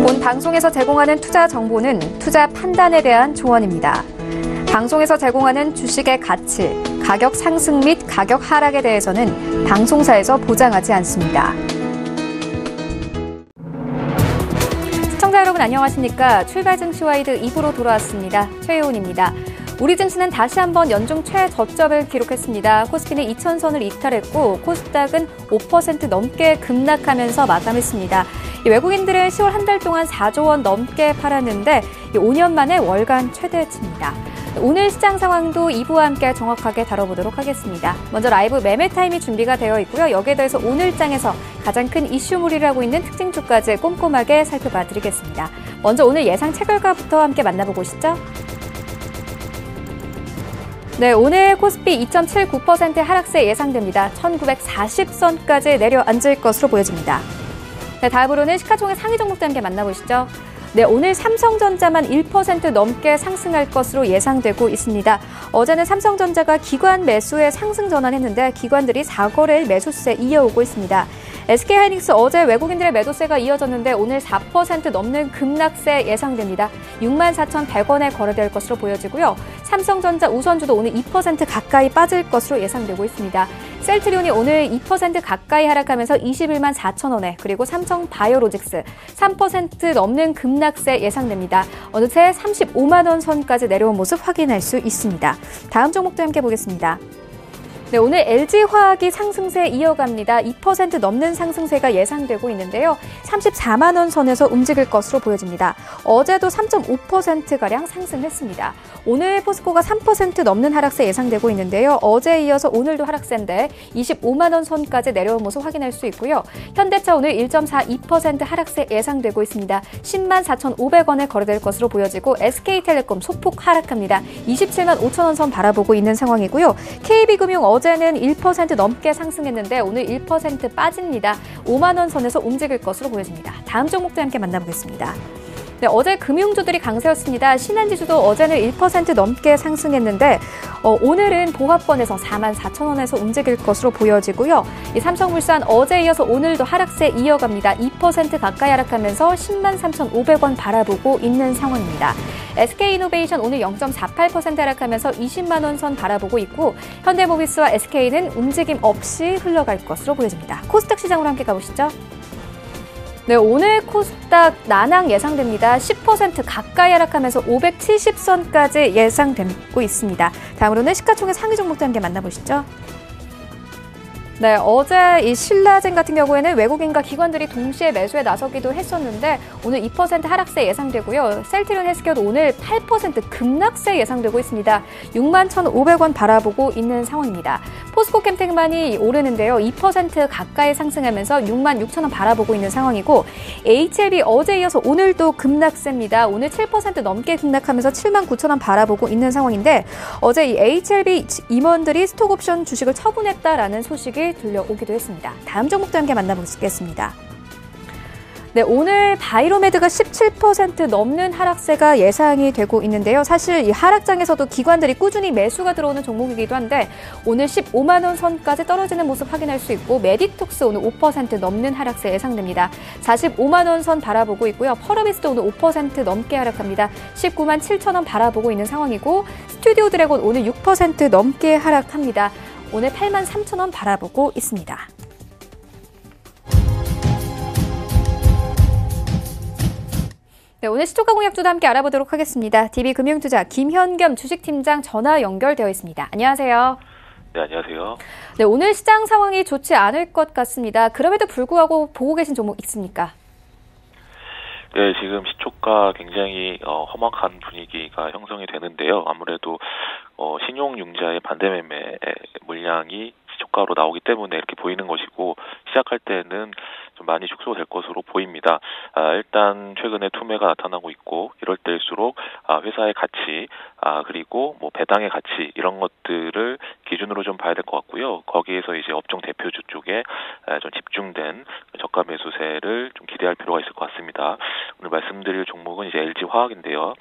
본 방송에서 제공하는 투자 정보는 투자 판단에 대한 조언입니다. 방송에서 제공하는 주식의 가치, 가격 상승 및 가격 하락에 대해서는 방송사에서 보장하지 않습니다. 시청자 여러분 안녕하십니까? 출발 증시와이드 2부로 돌아왔습니다. 최혜원입니다. 우리 증시는 다시 한번 연중 최저점을 기록했습니다. 코스피는 2,000선을 이탈했고 코스닥은 5% 넘게 급락하면서 마감했습니다. 외국인들은 10월 한 달 동안 4조 원 넘게 팔았는데 5년 만에 월간 최대치입니다. 오늘 시장 상황도 2부와 함께 정확하게 다뤄보도록 하겠습니다. 먼저 라이브 매매 타임이 준비가 되어 있고요. 여기에 대해서 오늘 장에서 가장 큰 이슈몰이를 하고 있는 특징주까지 꼼꼼하게 살펴봐 드리겠습니다. 먼저 오늘 예상 체결가부터 함께 만나보고 오시죠. 네, 오늘 코스피 2.79% 하락세 예상됩니다. 1940선까지 내려앉을 것으로 보여집니다. 네, 다음으로는 시가총액 상위 종목들 함께 만나보시죠. 네, 오늘 삼성전자만 1% 넘게 상승할 것으로 예상되고 있습니다. 어제는 삼성전자가 기관 매수에 상승 전환했는데 기관들이 4거래일 매수세 이어오고 있습니다. SK하이닉스 어제 외국인들의 매도세가 이어졌는데 오늘 4% 넘는 급락세 예상됩니다. 64,100원에 거래될 것으로 보여지고요. 삼성전자 우선주도 오늘 2% 가까이 빠질 것으로 예상되고 있습니다. 셀트리온이 오늘 2% 가까이 하락하면서 21만 4천원에 그리고 삼성바이오로직스 3% 넘는 급락세 예상됩니다. 어느새 35만 원 선까지 내려온 모습 확인할 수 있습니다. 다음 종목도 함께 보겠습니다. 네, 오늘 LG화학이 상승세 이어갑니다. 2% 넘는 상승세가 예상되고 있는데요. 34만 원 선에서 움직일 것으로 보여집니다. 어제도 3.5%가량 상승했습니다. 오늘 포스코가 3% 넘는 하락세 예상되고 있는데요. 어제에 이어서 오늘도 하락세인데 25만 원 선까지 내려온 모습 확인할 수 있고요. 현대차 오늘 1.42% 하락세 예상되고 있습니다. 10만 4,500원에 거래될 것으로 보여지고 SK텔레콤 소폭 하락합니다. 27만 5천 원 선 바라보고 있는 상황이고요. KB금융 어제는 1% 넘게 상승했는데 오늘 1% 빠집니다. 5만 원 선에서 움직일 것으로 보여집니다. 다음 종목도 함께 만나보겠습니다. 네, 어제 금융주들이 강세였습니다. 신한지주도 어제는 1% 넘게 상승했는데 오늘은 보합권에서 4만 4천 원에서 움직일 것으로 보여지고요. 이 삼성물산 어제에 이어서 오늘도 하락세 이어갑니다. 2% 가까이 하락하면서 10만 3,500원 바라보고 있는 상황입니다. SK이노베이션 오늘 0.48% 하락하면서 20만 원 선 바라보고 있고 현대모비스와 SK는 움직임 없이 흘러갈 것으로 보여집니다. 코스닥 시장으로 함께 가보시죠. 네, 오늘 코스닥 난항 예상됩니다. 10% 가까이 하락하면서 570선까지 예상되고 있습니다. 다음으로는 시가총액 상위 종목도 함께 만나보시죠. 네, 어제 이 신라젠 같은 경우에는 외국인과 기관들이 동시에 매수에 나서기도 했었는데 오늘 2% 하락세 예상되고요. 셀트리온 헬스케어도 오늘 8% 급락세 예상되고 있습니다. 6만 1,500원 바라보고 있는 상황입니다. 포스코캠텍만이 오르는데요. 2% 가까이 상승하면서 6만 6천 원 바라보고 있는 상황이고 HLB 어제에 이어서 오늘도 급락세입니다. 오늘 7% 넘게 급락하면서 7만 9천 원 바라보고 있는 상황인데 어제 이 HLB 임원들이 스톡옵션 주식을 처분했다라는 소식이 들려오기도 했습니다. 다음 종목도 함께 만나보겠습니다. 네, 오늘 바이로메드가 17% 넘는 하락세가 예상이 되고 있는데요. 사실 이 하락장에서도 기관들이 꾸준히 매수가 들어오는 종목이기도 한데 오늘 15만 원 선까지 떨어지는 모습 확인할 수 있고 메디톡스 오늘 5% 넘는 하락세 예상됩니다. 45만 원 선 바라보고 있고요. 펄어비스도 오늘 5% 넘게 하락합니다. 19만 7천 원 바라보고 있는 상황이고 스튜디오 드래곤 오늘 6% 넘게 하락합니다. 오늘 8만 3천 원 바라보고 있습니다. 네, 오늘 시초가 공약주도 함께 알아보도록 하겠습니다. DB금융투자 김현겸 주식팀장 전화 연결되어 있습니다. 안녕하세요. 네, 안녕하세요. 네, 오늘 시장 상황이 좋지 않을 것 같습니다. 그럼에도 불구하고 보고 계신 종목 있습니까? 네, 지금 시초가 굉장히 험악한 분위기가 형성이 되는데요. 아무래도 신용융자의 반대매매 물량이 시초가로 나오기 때문에 이렇게 보이는 것이고 시작할 때는 좀 많이 축소될 것으로 보입니다. 일단 최근에 투매가 나타나고 있고 이럴 때일수록 회사의 가치 그리고 뭐 배당의 가치 이런 것들을 기준으로 좀 봐야 될 것 같고요. 거기에서 이제 업종 대표주 쪽에 좀 집중된 저가 매수세를 좀 기대할 필요가 있을 것 같습니다. 오늘 말씀드릴 종목은 이제 LG화학인데요.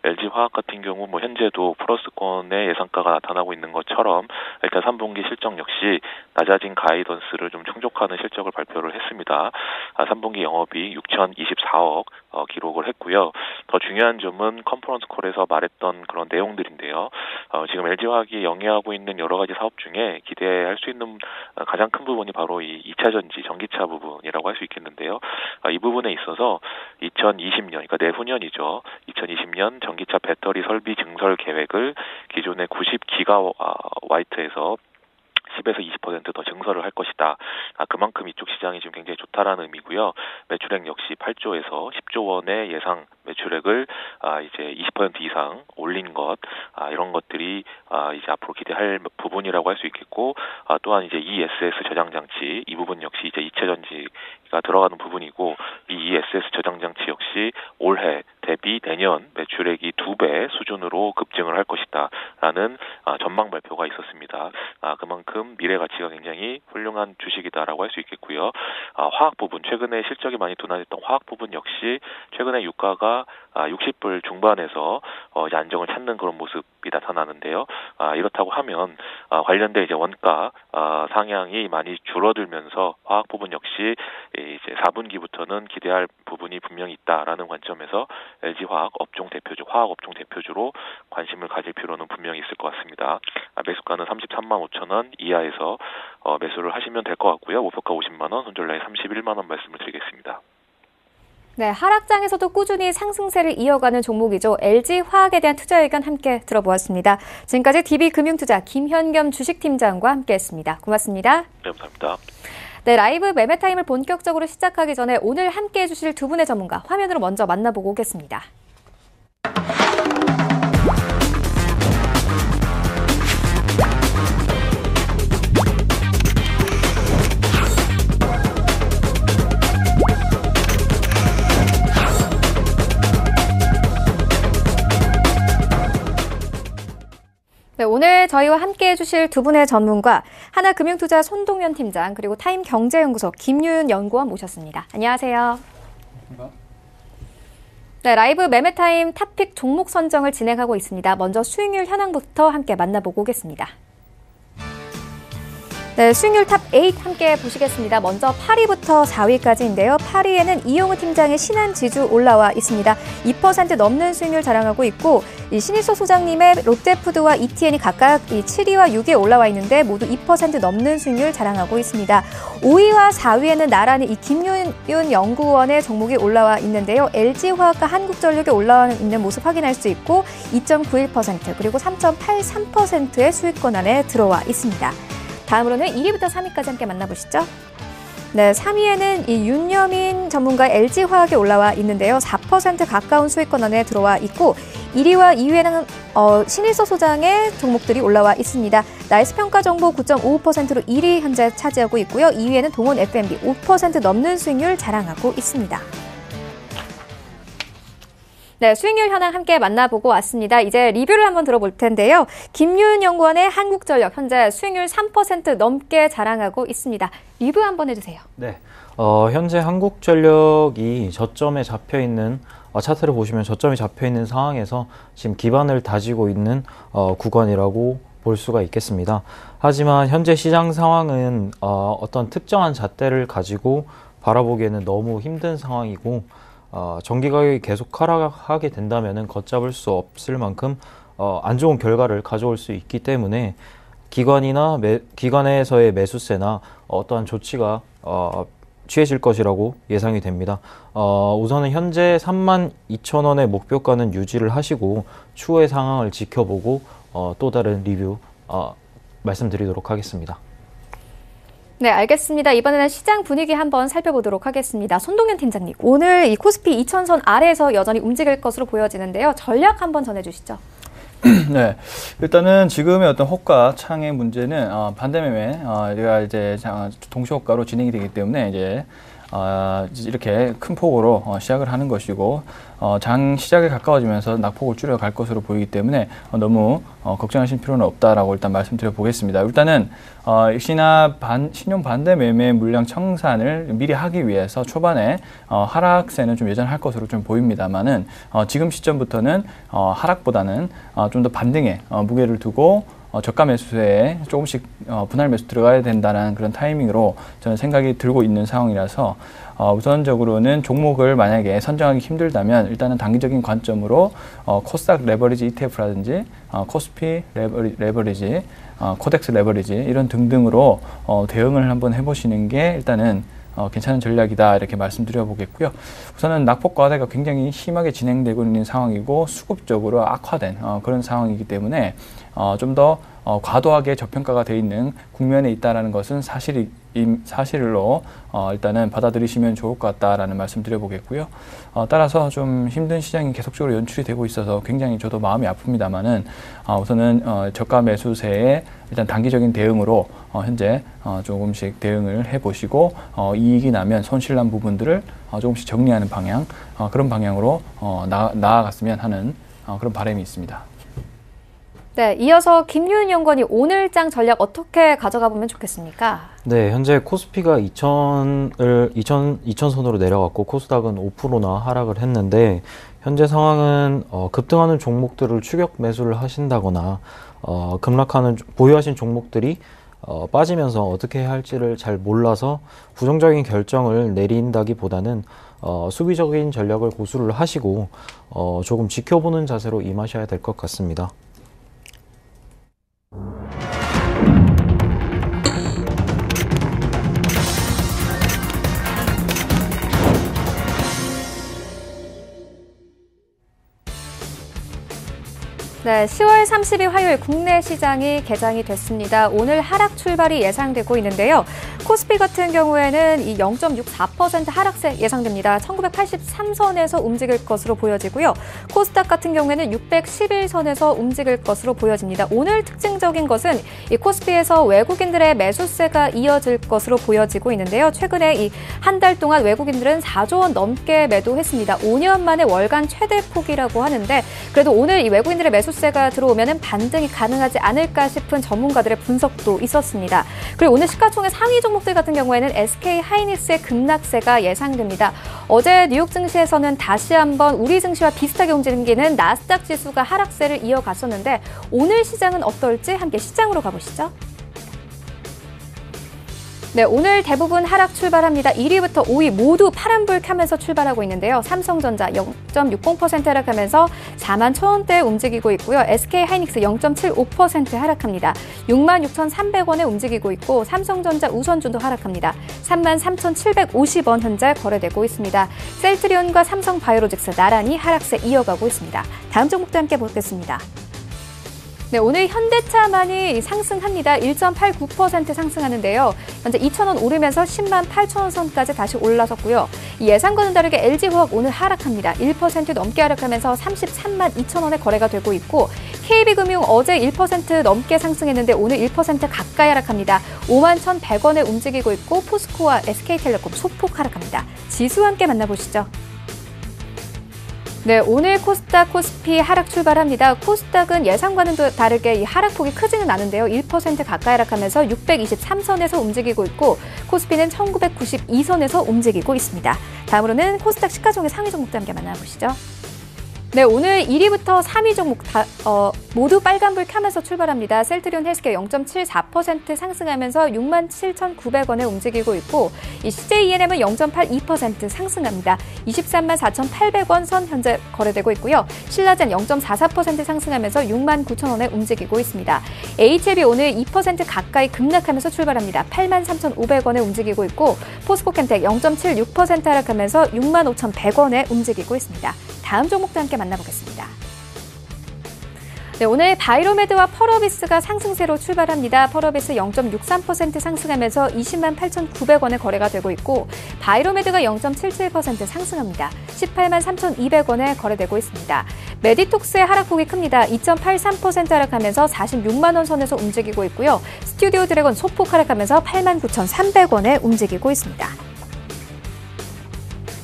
LG화학 같은 경우 현재도 플러스권의 예상가가 나타나고 있는 것처럼 일단 3분기 실적 역시 낮아진 가이던스를 좀 충족하는 실적을 발표를 했습니다. 3분기 영업이익 6,024억 기록을 했고요. 더 중요한 점은 컨퍼런스 콜에서 말했던 그런 내용들인데요. 지금 LG화학이 영위하고 있는 여러 가지 사업 중에 기대할 수 있는 가장 큰 부분이 바로 이 2차 전지, 전기차 부분이라고 할 수 있겠는데요. 이 부분에 있어서 2020년, 그러니까 내후년이죠. 2020년 전기차 배터리 설비 증설 계획을 기존의 90기가와트에서 10에서 20% 더 증설을 할 것이다. 그만큼 이쪽 시장이 지금 굉장히 좋다라는 의미고요. 매출액 역시 8조에서 10조 원의 예상 매출액을 이제 20% 이상 올린 것, 이런 것들이 이제 앞으로 기대할 부분이라고 할 수 있겠고, 또한 이제 ESS 저장 장치 이 부분 역시 이제 2차 전지가 들어가는 부분이고, 이 ESS 저장 장치 역시 올해 대비 내년 매출액이 2배 수준으로 급증을 할 것이다라는 전망 발표가 있었습니다. 그만큼 미래 가치가 굉장히 훌륭한 주식이다라고 할 수 있겠고요. 화학 부분, 최근에 실적이 많이 둔화됐던 화학 부분 역시 최근에 유가가 60불 중반에서 이제 안정을 찾는 그런 모습이 나타나는데요. 이렇다고 하면 관련된 이제 원가 상향이 많이 줄어들면서 화학 부분 역시 이제 4분기부터는 기대할 부분이 분명히 있다라는 관점에서 LG화학 업종 대표주, 화학 업종 대표주로 관심을 가질 필요는 분명히 있을 것 같습니다. 매수가는 33만 5천 원 이하에서 매수를 하시면 될 것 같고요. 목표가 50만 원, 손절가에 31만 원 말씀을 드리겠습니다. 네, 하락장에서도 꾸준히 상승세를 이어가는 종목이죠. LG화학에 대한 투자 의견 함께 들어보았습니다. 지금까지 DB금융투자 김현겸 주식팀장과 함께했습니다. 고맙습니다. 네, 감사합니다. 네, 라이브 매매타임을 본격적으로 시작하기 전에 오늘 함께해 주실 두 분의 전문가 화면으로 먼저 만나보고 오겠습니다. 네, 오늘 저희와 함께해 주실 두 분의 전문가, 하나금융투자 손동현 팀장, 그리고 타임경제연구소 김윤 연구원 모셨습니다. 안녕하세요. 네, 라이브 매매타임 탑픽 종목 선정을 진행하고 있습니다. 먼저 수익률 현황부터 함께 만나보고 오겠습니다. 네, 수익률 탑 8 함께 보시겠습니다. 먼저 8위부터 4위까지인데요. 8위에는 이용우 팀장의 신한지주 올라와 있습니다. 2% 넘는 수익률 자랑하고 있고, 이 신일소 소장님의 롯데푸드와 ETN이 각각 7위와 6위에 올라와 있는데 모두 2% 넘는 수익률 자랑하고 있습니다. 5위와 4위에는 나란히 이 김윤 연구원의 종목이 올라와 있는데요. LG화학과 한국전력이 올라와 있는 모습 확인할 수 있고 2.91% 그리고 3.83%의 수익권 안에 들어와 있습니다. 다음으로는 1위부터 3위까지 함께 만나보시죠. 네, 3위에는 이 윤여민 전문가 LG화학이 올라와 있는데요. 4% 가까운 수익권 안에 들어와 있고 1위와 2위에는 신일소 소장의 종목들이 올라와 있습니다. 나이스 평가 정보 9.55%로 1위 현재 차지하고 있고요. 2위에는 동원 F&B 5% 넘는 수익률 자랑하고 있습니다. 네, 수익률 현황 함께 만나보고 왔습니다. 이제 리뷰를 한번 들어볼 텐데요. 김윤 연구원의 한국전력 현재 수익률 3% 넘게 자랑하고 있습니다. 리뷰 한번 해주세요. 네, 현재 한국전력이 저점에 잡혀 있는 차트를 보시면 저점이 잡혀 있는 상황에서 지금 기반을 다지고 있는 구간이라고 볼 수가 있겠습니다. 하지만 현재 시장 상황은 어떤 특정한 잣대를 가지고 바라보기에는 너무 힘든 상황이고 전기 가격이 계속 하락하게 된다면 걷잡을 수 없을 만큼 안 좋은 결과를 가져올 수 있기 때문에 기관에서의 매수세나 어떠한 조치가 취해질 것이라고 예상이 됩니다. 우선은 현재 32,000원의 목표가는 유지를 하시고 추후의 상황을 지켜보고 또 다른 리뷰 말씀드리도록 하겠습니다. 네, 알겠습니다. 이번에는 시장 분위기 한번 살펴보도록 하겠습니다. 손동현 팀장님, 오늘 이 코스피 2000선 아래에서 여전히 움직일 것으로 보여지는데요. 전략 한번 전해주시죠. 네, 일단은 지금의 어떤 호가 창의 문제는 반대 매매, 우리가 이제 동시 호가로 진행이 되기 때문에 이제 이렇게 큰 폭으로 시작을 하는 것이고 장 시작에 가까워지면서 낙폭을 줄여갈 것으로 보이기 때문에 너무 걱정하실 필요는 없다라고 일단 말씀드려 보겠습니다. 일단은 역시나 신용 반대 매매 물량 청산을 미리 하기 위해서 초반에 하락세는 좀 여전할 것으로 좀 보입니다만은 지금 시점부터는 하락보다는 좀 더 반등에 무게를 두고 저가 매수세에 조금씩 분할 매수 들어가야 된다는 그런 타이밍으로 저는 생각이 들고 있는 상황이라서 우선적으로는 종목을 만약에 선정하기 힘들다면 일단은 단기적인 관점으로 코스닥 레버리지 ETF라든지 코스피 레버리지 코덱스 레버리지 이런 등등으로 대응을 한번 해보시는 게 일단은 괜찮은 전략이다 이렇게 말씀드려 보겠고요. 우선은 낙폭 과대가 굉장히 심하게 진행되고 있는 상황이고 수급적으로 악화된 그런 상황이기 때문에 좀 더 과도하게 저평가가 돼 있는 국면에 있다라는 것은 사실로 일단은 받아들이시면 좋을 것 같다라는 말씀 드려보겠고요. 따라서 좀 힘든 시장이 계속적으로 연출이 되고 있어서 굉장히 저도 마음이 아픕니다만은 우선은 저가 매수세에 일단 단기적인 대응으로 현재 조금씩 대응을 해보시고 이익이 나면 손실 난 부분들을 조금씩 정리하는 방향 그런 방향으로 나아갔으면 하는 그런 바람이 있습니다. 네, 이어서 김윤 연구원이 오늘장 전략 어떻게 가져가 보면 좋겠습니까? 네, 현재 코스피가 2000선으로 내려갔고 코스닥은 5%나 하락을 했는데 현재 상황은 급등하는 종목들을 추격 매수를 하신다거나 급락하는 보유하신 종목들이 빠지면서 어떻게 해야 할지를 잘 몰라서 부정적인 결정을 내린다기보다는 수비적인 전략을 고수를 하시고 조금 지켜보는 자세로 임하셔야 될 것 같습니다. 네, 10월 30일 화요일 국내 시장이 개장이 됐습니다. 오늘 하락 출발이 예상되고 있는데요. 코스피 같은 경우에는 이 0.64% 하락세 예상됩니다. 1983선에서 움직일 것으로 보여지고요. 코스닥 같은 경우에는 611선에서 움직일 것으로 보여집니다. 오늘 특징적인 것은 이 코스피에서 외국인들의 매수세가 이어질 것으로 보여지고 있는데요. 최근에 이 한 달 동안 외국인들은 4조 원 넘게 매도했습니다. 5년 만에 월간 최대 폭이라고 하는데 그래도 오늘 이 외국인들의 매수세가 들어오면 반등이 가능하지 않을까 싶은 전문가들의 분석도 있었습니다. 그리고 오늘 시가총액 상위 종목들 같은 경우에는 SK 하이닉스의 급락세가 예상됩니다. 어제 뉴욕 증시에서는 다시 한번 우리 증시와 비슷하게 움직이는 나스닥 지수가 하락세를 이어갔었는데 오늘 시장은 어떨지 함께 시장으로 가보시죠. 네, 오늘 대부분 하락 출발합니다. 1위부터 5위 모두 파란불 켜면서 출발하고 있는데요. 삼성전자 0.60% 하락하면서 41,000원대에 움직이고 있고요. SK 하이닉스 0.75% 하락합니다. 66,300원에 움직이고 있고 삼성전자 우선주도 하락합니다. 33,750원 현재 거래되고 있습니다. 셀트리온과 삼성바이오로직스 나란히 하락세 이어가고 있습니다. 다음 종목도 함께 보겠습니다. 네, 오늘 현대차만이 상승합니다. 1.89% 상승하는데요. 현재 2,000원 오르면서 10만 8천원 선까지 다시 올라섰고요. 예상과는 다르게 LG화학 오늘 하락합니다. 1% 넘게 하락하면서 33만 2천원에 거래가 되고 있고 KB금융 어제 1% 넘게 상승했는데 오늘 1% 가까이 하락합니다. 5만 1,100원에 움직이고 있고 포스코와 SK텔레콤 소폭 하락합니다. 지수와 함께 만나보시죠. 네, 오늘 코스닥, 코스피 하락 출발합니다. 코스닥은 예상과는 다르게 이 하락폭이 크지는 않은데요. 1% 가까이 하락하면서 623선에서 움직이고 있고 코스피는 1992선에서 움직이고 있습니다. 다음으로는 코스닥 시가총액 상위 종목들 함께 만나보시죠. 네, 오늘 1위부터 3위 종목 모두 빨간불 켜면서 출발합니다. 셀트리온 헬스케어 0.74% 상승하면서 67,900원에 움직이고 있고 이 CJENM은 0.82% 상승합니다. 23만 4,800원 선 현재 거래되고 있고요. 신라젠 0.44% 상승하면서 69,000원에 움직이고 있습니다. HLB 오늘 2% 가까이 급락하면서 출발합니다. 83,500원에 움직이고 있고 포스코캠텍 0.76% 하락하면서 65,100원에 움직이고 있습니다. 다음 종목도 함께 만나보겠습니다. 네, 오늘 바이로메드와 펄어비스가 상승세로 출발합니다. 펄어비스 0.63% 상승하면서 20만 8,900원에 거래가 되고 있고 바이로메드가 0.77% 상승합니다. 18만 3,200원에 거래되고 있습니다. 메디톡스의 하락폭이 큽니다. 2.83% 하락하면서 46만 원 선에서 움직이고 있고요. 스튜디오 드래곤 소폭 하락하면서 8만 9,300원에 움직이고 있습니다.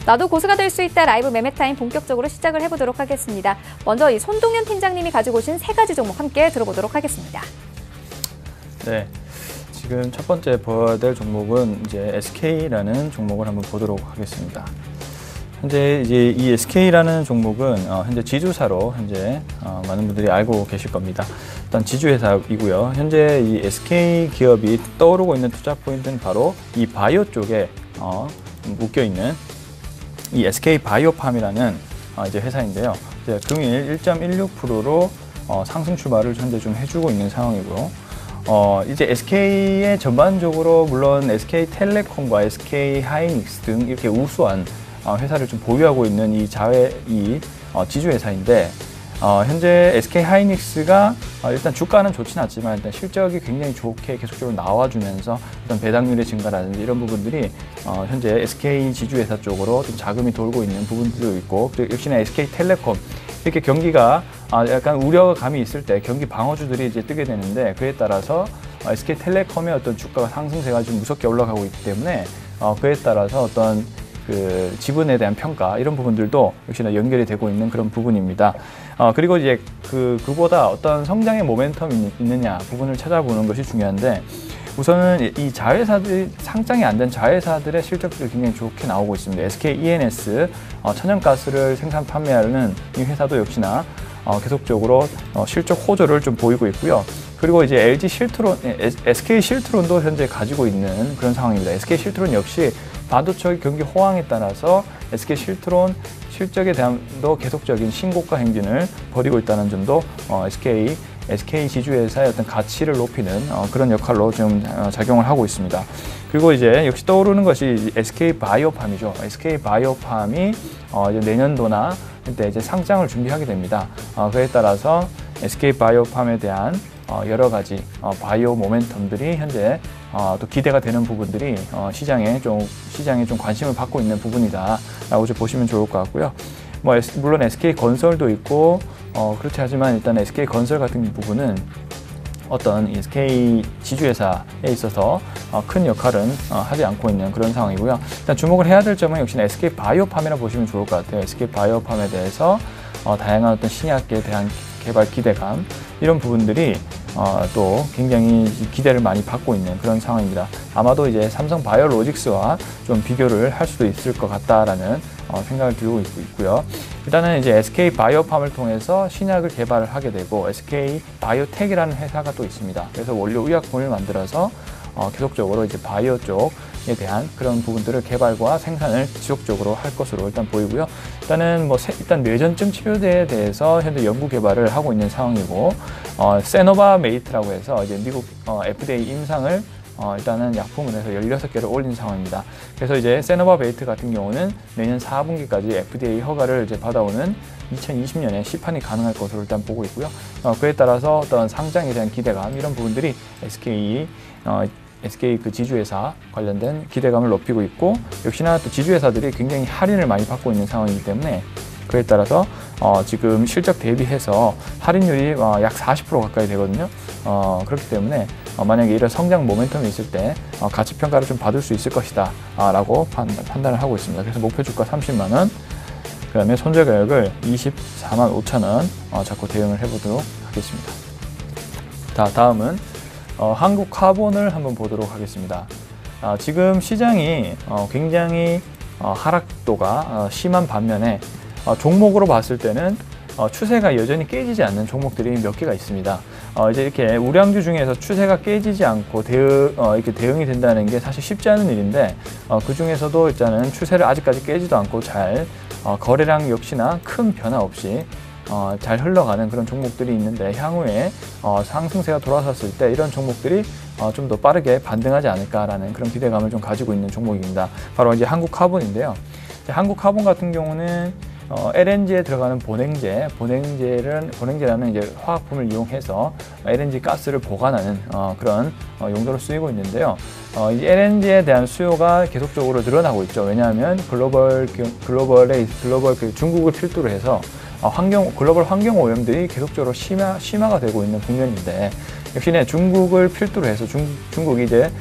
나도 고수가 될 수 있다 라이브 매매타임 본격적으로 시작을 해보도록 하겠습니다. 먼저 이 손동현 팀장님이 가지고 오신 3가지 종목 함께 들어보도록 하겠습니다. 네, 지금 첫 번째 봐야 될 종목은 이제 SK라는 종목을 한번 보도록 하겠습니다. 현재 이제 이 SK라는 종목은 현재 지주사로 현재 많은 분들이 알고 계실 겁니다. 일단 지주회사이고요. 현재 이 SK 기업이 떠오르고 있는 투자 포인트는 바로 이 바이오 쪽에 묶여 있는 이 SK 바이오팜이라는 이제 회사인데요. 이제 금일 1.16%로 상승 출발을 현재 좀 해주고 있는 상황이고요. 이제 SK의 전반적으로 물론 SK텔레콤과 SK하이닉스 등 이렇게 우수한 회사를 좀 보유하고 있는 이 지주회사인데 현재 SK하이닉스가 일단 주가는 좋지는 않지만 일단 실적이 굉장히 좋게 계속적으로 나와주면서 어떤 배당률의 증가라든지 이런 부분들이 현재 SK 지주회사 쪽으로 좀 자금이 돌고 있는 부분들도 있고, 또 역시나 SK텔레콤 이렇게 경기가 약간 우려감이 있을 때 경기 방어주들이 이제 뜨게 되는데, 그에 따라서 SK텔레콤의 어떤 주가가 상승세가 좀 무섭게 올라가고 있기 때문에 그에 따라서 어떤 그 지분에 대한 평가 이런 부분들도 역시나 연결이 되고 있는 그런 부분입니다. 그리고 이제 그보다 어떤 성장의 모멘텀이 있느냐 부분을 찾아보는 것이 중요한데, 우선은 이 자회사들이 상장이 안 된 자회사들의 실적들이 굉장히 좋게 나오고 있습니다. SKENS 천연가스를 생산 판매하는 이 회사도 역시나 계속적으로 실적 호조를 좀 보이고 있고요. 그리고 이제 LG 실트론, SK 실트론도 현재 가지고 있는 그런 상황입니다. SK 실트론 역시 반도체 경기 호황에 따라서 SK 실트론 실적에 대한도 계속적인 신고가 행진을 벌이고 있다는 점도 SK 지주회사의 어떤 가치를 높이는 그런 역할로 좀 작용을 하고 있습니다. 그리고 이제 역시 떠오르는 것이 SK 바이오팜이죠. SK 바이오팜이 이제 내년도나 그때 이제 상장을 준비하게 됩니다. 그에 따라서 SK 바이오팜에 대한 여러 가지 바이오 모멘텀들이 현재 또 기대가 되는 부분들이 시장에 좀 관심을 받고 있는 부분이다라고 보시면 좋을 것 같고요. 물론 SK 건설도 있고 그렇지 하지만 일단 SK 건설 같은 부분은 어떤 SK 지주회사에 있어서 큰 역할은 하지 않고 있는 그런 상황이고요. 일단 주목을 해야 될 점은 역시나 SK 바이오팜이라 보시면 좋을 것 같아요. SK 바이오팜에 대해서 다양한 어떤 신약에 대한 개발 기대감 이런 부분들이 또 굉장히 기대를 많이 받고 있는 그런 상황입니다. 아마도 이제 삼성 바이오로직스와 좀 비교를 할 수도 있을 것 같다라는 생각을 들고 있고요. 일단은 이제 SK 바이오팜을 통해서 신약을 개발을 하게 되고 SK 바이오텍이라는 회사가 또 있습니다. 그래서 원료 의약품을 만들어서 계속적으로 이제 바이오 쪽에 대한 그런 부분들을 개발과 생산을 지속적으로 할 것으로 일단 보이고요. 일단은 일단 뇌전증 치료제에 대해서 현재 연구 개발을 하고 있는 상황이고, 세노바 메이트라고 해서 이제 미국 FDA 임상을 일단은 약품을 해서 16개를 올린 상황입니다. 그래서 이제 세노바 메이트 같은 경우는 내년 4분기까지 FDA 허가를 이제 받아오는 2020년에 시판이 가능할 것으로 일단 보고 있고요. 그에 따라서 어떤 상장에 대한 기대감 이런 부분들이 SK 그 지주회사 관련된 기대감을 높이고 있고, 역시나 또 지주회사들이 굉장히 할인을 많이 받고 있는 상황이기 때문에 그에 따라서 지금 실적 대비해서 할인율이 약 40% 가까이 되거든요. 그렇기 때문에 만약에 이런 성장 모멘텀이 있을 때 가치 평가를 좀 받을 수 있을 것이다 라고 판단을 하고 있습니다. 그래서 목표 주가 30만 원, 그 다음에 손절 가격을 24만 5천 원 잡고 대응을 해보도록 하겠습니다. 다음은 한국카본을 한번 보도록 하겠습니다. 지금 시장이 굉장히 하락도가 심한 반면에 종목으로 봤을 때는 추세가 여전히 깨지지 않는 종목들이 몇 개가 있습니다. 이제 이렇게 우량주 중에서 추세가 깨지지 않고 이렇게 대응이 된다는 게 사실 쉽지 않은 일인데, 그 중에서도 일단은 추세를 아직까지 깨지도 않고 잘 거래량 역시나 큰 변화 없이 잘 흘러가는 그런 종목들이 있는데, 향후에 상승세가 돌아섰을 때 이런 종목들이 좀 더 빠르게 반등하지 않을까라는 그런 기대감을 좀 가지고 있는 종목입니다. 바로 이제 한국카본인데요. 한국카본 같은 경우는 LNG에 들어가는 본행제라는 이제 화학품을 이용해서 LNG 가스를 보관하는 그런 용도로 쓰이고 있는데요. 이 LNG에 대한 수요가 계속적으로 늘어나고 있죠. 왜냐하면 글로벌 중국을 필두로 해서 글로벌 환경 오염들이 계속적으로 심화가 되고 있는 국면인데, 역시나 중국을 필두로 해서 중국이 이제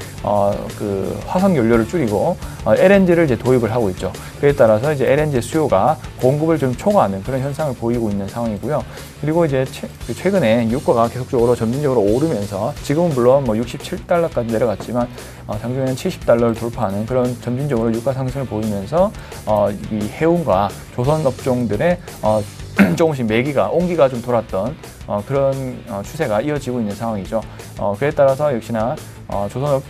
그 화석 연료를 줄이고 LNG를 이제 도입을 하고 있죠. 그에 따라서 이제 LNG 수요가 공급을 좀 초과하는 그런 현상을 보이고 있는 상황이고요. 그리고 이제 최근에 유가가 계속적으로 점진적으로 오르면서 지금은 물론 뭐 67달러까지 내려갔지만 장중에는 70달러를 돌파하는 그런 점진적으로 유가 상승을 보이면서 이 해운과 조선 업종들의 조금씩 온기가 좀 돌았던 그런 추세가 이어지고 있는 상황이죠. 그에 따라서 역시나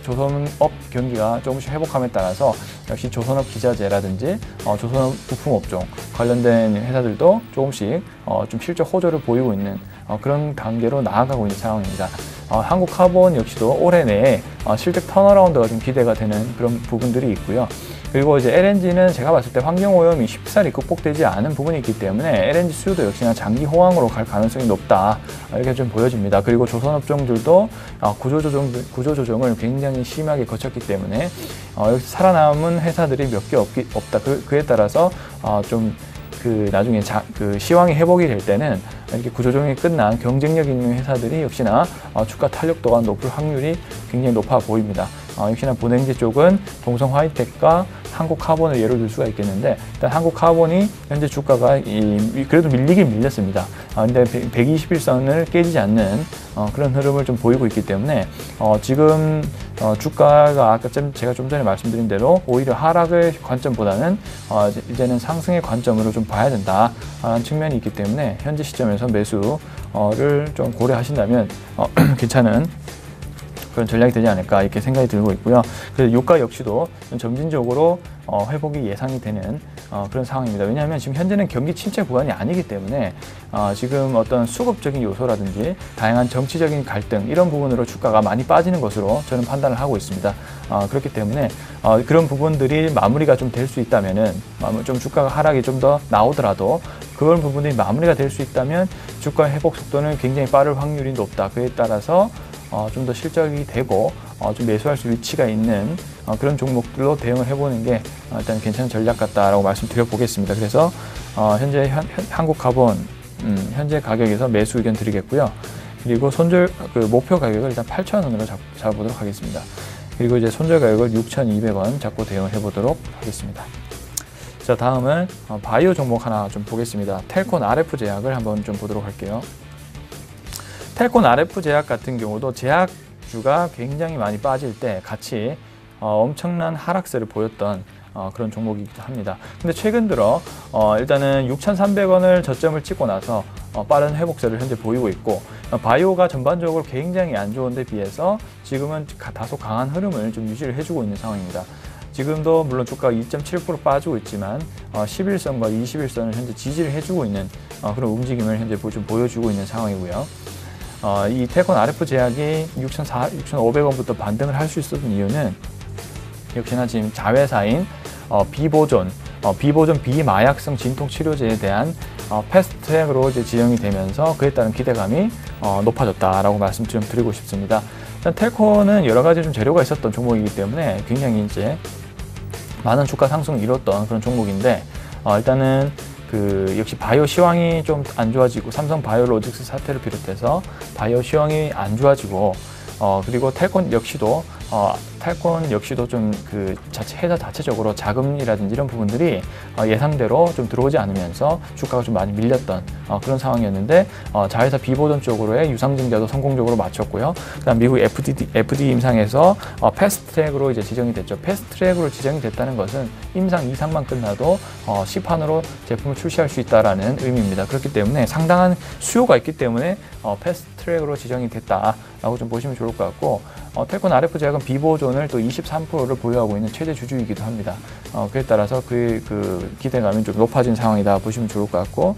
조선업 경기가 조금씩 회복함에 따라서 역시 조선업 기자재라든지 조선업 부품업종 관련된 회사들도 조금씩 좀 실적 호조를 보이고 있는 그런 단계로 나아가고 있는 상황입니다. 한국카본 역시도 올해 내에 실적 턴어라운드가 좀 기대가 되는 그런 부분들이 있고요. 그리고 이제 LNG는 제가 봤을 때 환경오염이 쉽사리 극복되지 않은 부분이 있기 때문에 LNG 수요도 역시나 장기 호황으로 갈 가능성이 높다, 이렇게 좀 보여집니다. 그리고 조선업종들도 구조조정을 굉장히 심하게 거쳤기 때문에 여기서 살아남은 회사들이 몇 개 없다. 그에 따라서 나중에 시황이 회복이 될 때는 이렇게 구조조정이 끝난 경쟁력 있는 회사들이 역시나 주가 탄력도가 높을 확률이 굉장히 높아 보입니다. 역시나 본행지 쪽은 동성 화이텍과 한국카본을 예로 들 수가 있겠는데, 일단 한국카본이 현재 주가가 그래도 밀리긴 밀렸습니다. 근데 121선을 깨지지 않는 그런 흐름을 좀 보이고 있기 때문에 지금 주가가 아까 제가 좀 전에 말씀드린 대로 오히려 하락의 관점보다는 이제는 상승의 관점으로 좀 봐야 된다라는 측면이 있기 때문에 현재 시점에서 매수를 좀 고려하신다면 괜찮은 그런 전략이 되지 않을까, 이렇게 생각이 들고 있고요. 그래서 유가 역시도 점진적으로 회복이 예상이 되는 그런 상황입니다. 왜냐하면 지금 현재는 경기 침체 구간이 아니기 때문에 지금 어떤 수급적인 요소라든지 다양한 정치적인 갈등, 이런 부분으로 주가가 많이 빠지는 것으로 저는 판단을 하고 있습니다. 그렇기 때문에 그런 부분들이 마무리가 좀 될 수 있다면은, 좀 주가가 하락이 좀 더 나오더라도 그런 부분이 마무리가 될 수 있다면 주가 회복 속도는 굉장히 빠를 확률이 높다. 그에 따라서 좀 더 실적이 되고 좀 매수할 수 위치가 있는 그런 종목들로 대응을 해보는 게 일단 괜찮은 전략 같다라고 말씀드려 보겠습니다. 그래서 현재 한국카본 현재 가격에서 매수 의견 드리겠고요. 그리고 목표 가격을 일단 8,000원으로 잡아보도록 하겠습니다. 그리고 이제 손절 가격을 6,200원 잡고 대응을 해보도록 하겠습니다. 자, 다음은 바이오 종목 하나 좀 보겠습니다. 텔콘 RF 제약을 한번 좀 보도록 할게요. 텔콘 RF 제약 같은 경우도 제약주가 굉장히 많이 빠질 때 같이 엄청난 하락세를 보였던 그런 종목이기도 합니다. 근데 최근 들어 일단은 6,300원을 저점을 찍고 나서 빠른 회복세를 현재 보이고 있고, 바이오가 전반적으로 굉장히 안 좋은 데 비해서 지금은 다소 강한 흐름을 좀 유지를 해주고 있는 상황입니다. 지금도 물론 주가가 2.7% 빠지고 있지만 11선과 21선을 현재 지지를 해주고 있는 그런 움직임을 현재 좀 보여주고 있는 상황이고요. 이 텔콘 RF 제약이 6,500원부터 반등을 할 수 있었던 이유는 역시나 지금 자회사인 비보존 비마약성 진통 치료제에 대한 패스트트랙으로 이제 지정이 되면서 그에 따른 기대감이 높아졌다라고 말씀 좀 드리고 싶습니다. 일단 텔콘은 여러 가지 좀 재료가 있었던 종목이기 때문에 굉장히 이제 많은 주가 상승을 이뤘던 그런 종목인데, 일단은 역시 바이오 시황이 좀 안 좋아지고, 삼성 바이오로직스 사태를 비롯해서 바이오 시황이 안 좋아지고, 그리고 텔콘 역시도 좀 회사 자체적으로 자금이라든지 이런 부분들이 예상대로 좀 들어오지 않으면서 주가가 좀 많이 밀렸던 그런 상황이었는데, 자회사 비보존 쪽으로의 유상증자도 성공적으로 마쳤고요. 그다음 미국 FDA 임상에서 패스트트랙으로 이제 지정이 됐죠. 패스트트랙으로 지정이 됐다는 것은 임상 이상만 끝나도 시판으로 제품을 출시할 수 있다라는 의미입니다. 그렇기 때문에 상당한 수요가 있기 때문에 패스트트랙으로 지정이 됐다라고 좀 보시면 좋을 것 같고, 텔콘 RF 제약은 비보존을 또 23%를 보유하고 있는 최대 주주이기도 합니다. 그에 따라서 그 기대감이 좀 높아진 상황이다 보시면 좋을 것 같고,